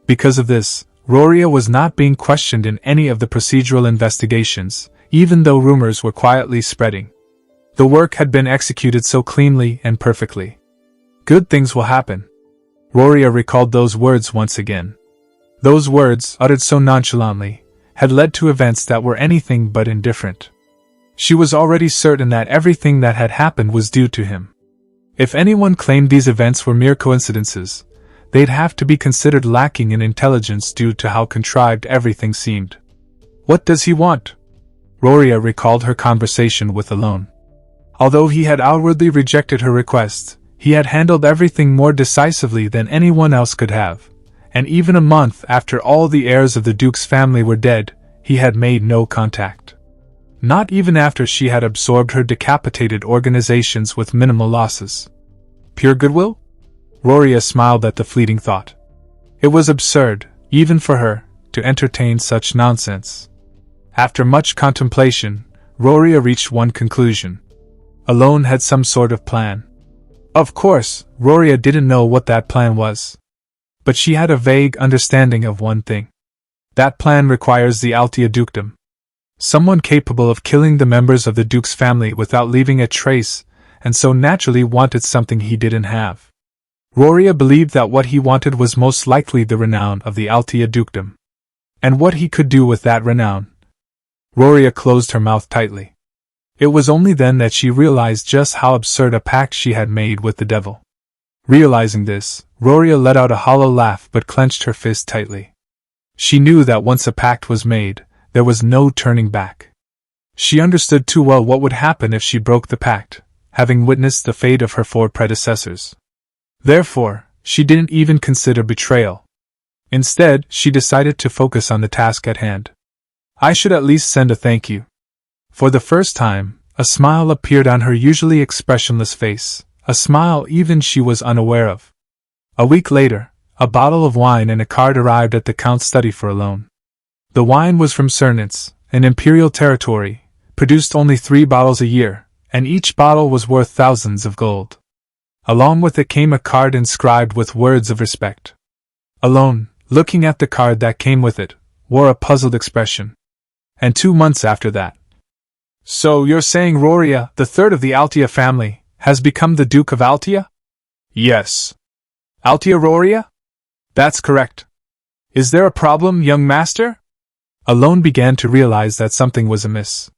Because of this, Roria was not being questioned in any of the procedural investigations, even though rumors were quietly spreading. The work had been executed so cleanly and perfectly. Good things will happen. Roria recalled those words once again. Those words, uttered so nonchalantly, had led to events that were anything but indifferent. She was already certain that everything that had happened was due to him. If anyone claimed these events were mere coincidences, they'd have to be considered lacking in intelligence due to how contrived everything seemed. What does he want? Roria recalled her conversation with Alone. Although he had outwardly rejected her request, he had handled everything more decisively than anyone else could have, and even a month after all the heirs of the Duke's family were dead, he had made no contact. Not even after she had absorbed her decapitated organizations with minimal losses. Pure goodwill? Roria smiled at the fleeting thought. It was absurd, even for her, to entertain such nonsense. After much contemplation, Roria reached one conclusion. Alone had some sort of plan. Of course, Roria didn't know what that plan was. But she had a vague understanding of one thing. That plan requires the Altia Dukedom. Someone capable of killing the members of the Duke's family without leaving a trace, and so naturally wanted something he didn't have. Roria believed that what he wanted was most likely the renown of the Altia Dukedom. And what he could do with that renown. Roria closed her mouth tightly. It was only then that she realized just how absurd a pact she had made with the devil. Realizing this, Roria let out a hollow laugh but clenched her fist tightly. She knew that once a pact was made, there was no turning back. She understood too well what would happen if she broke the pact, having witnessed the fate of her 4 predecessors. Therefore, she didn't even consider betrayal. Instead, she decided to focus on the task at hand. I should at least send a thank you. For the first time, a smile appeared on her usually expressionless face, a smile even she was unaware of. A week later, a bottle of wine and a card arrived at the Count's study for Alone. The wine was from Cernants, an imperial territory, produced only 3 bottles a year, and each bottle was worth thousands of gold. Along with it came a card inscribed with words of respect. Alone, looking at the card that came with it, wore a puzzled expression. And 2 months after that. So you're saying Roria, the third of the Altia family, has become the Duke of Altia? Yes. Altia Roria? That's correct. Is there a problem, young master? Alone began to realize that something was amiss.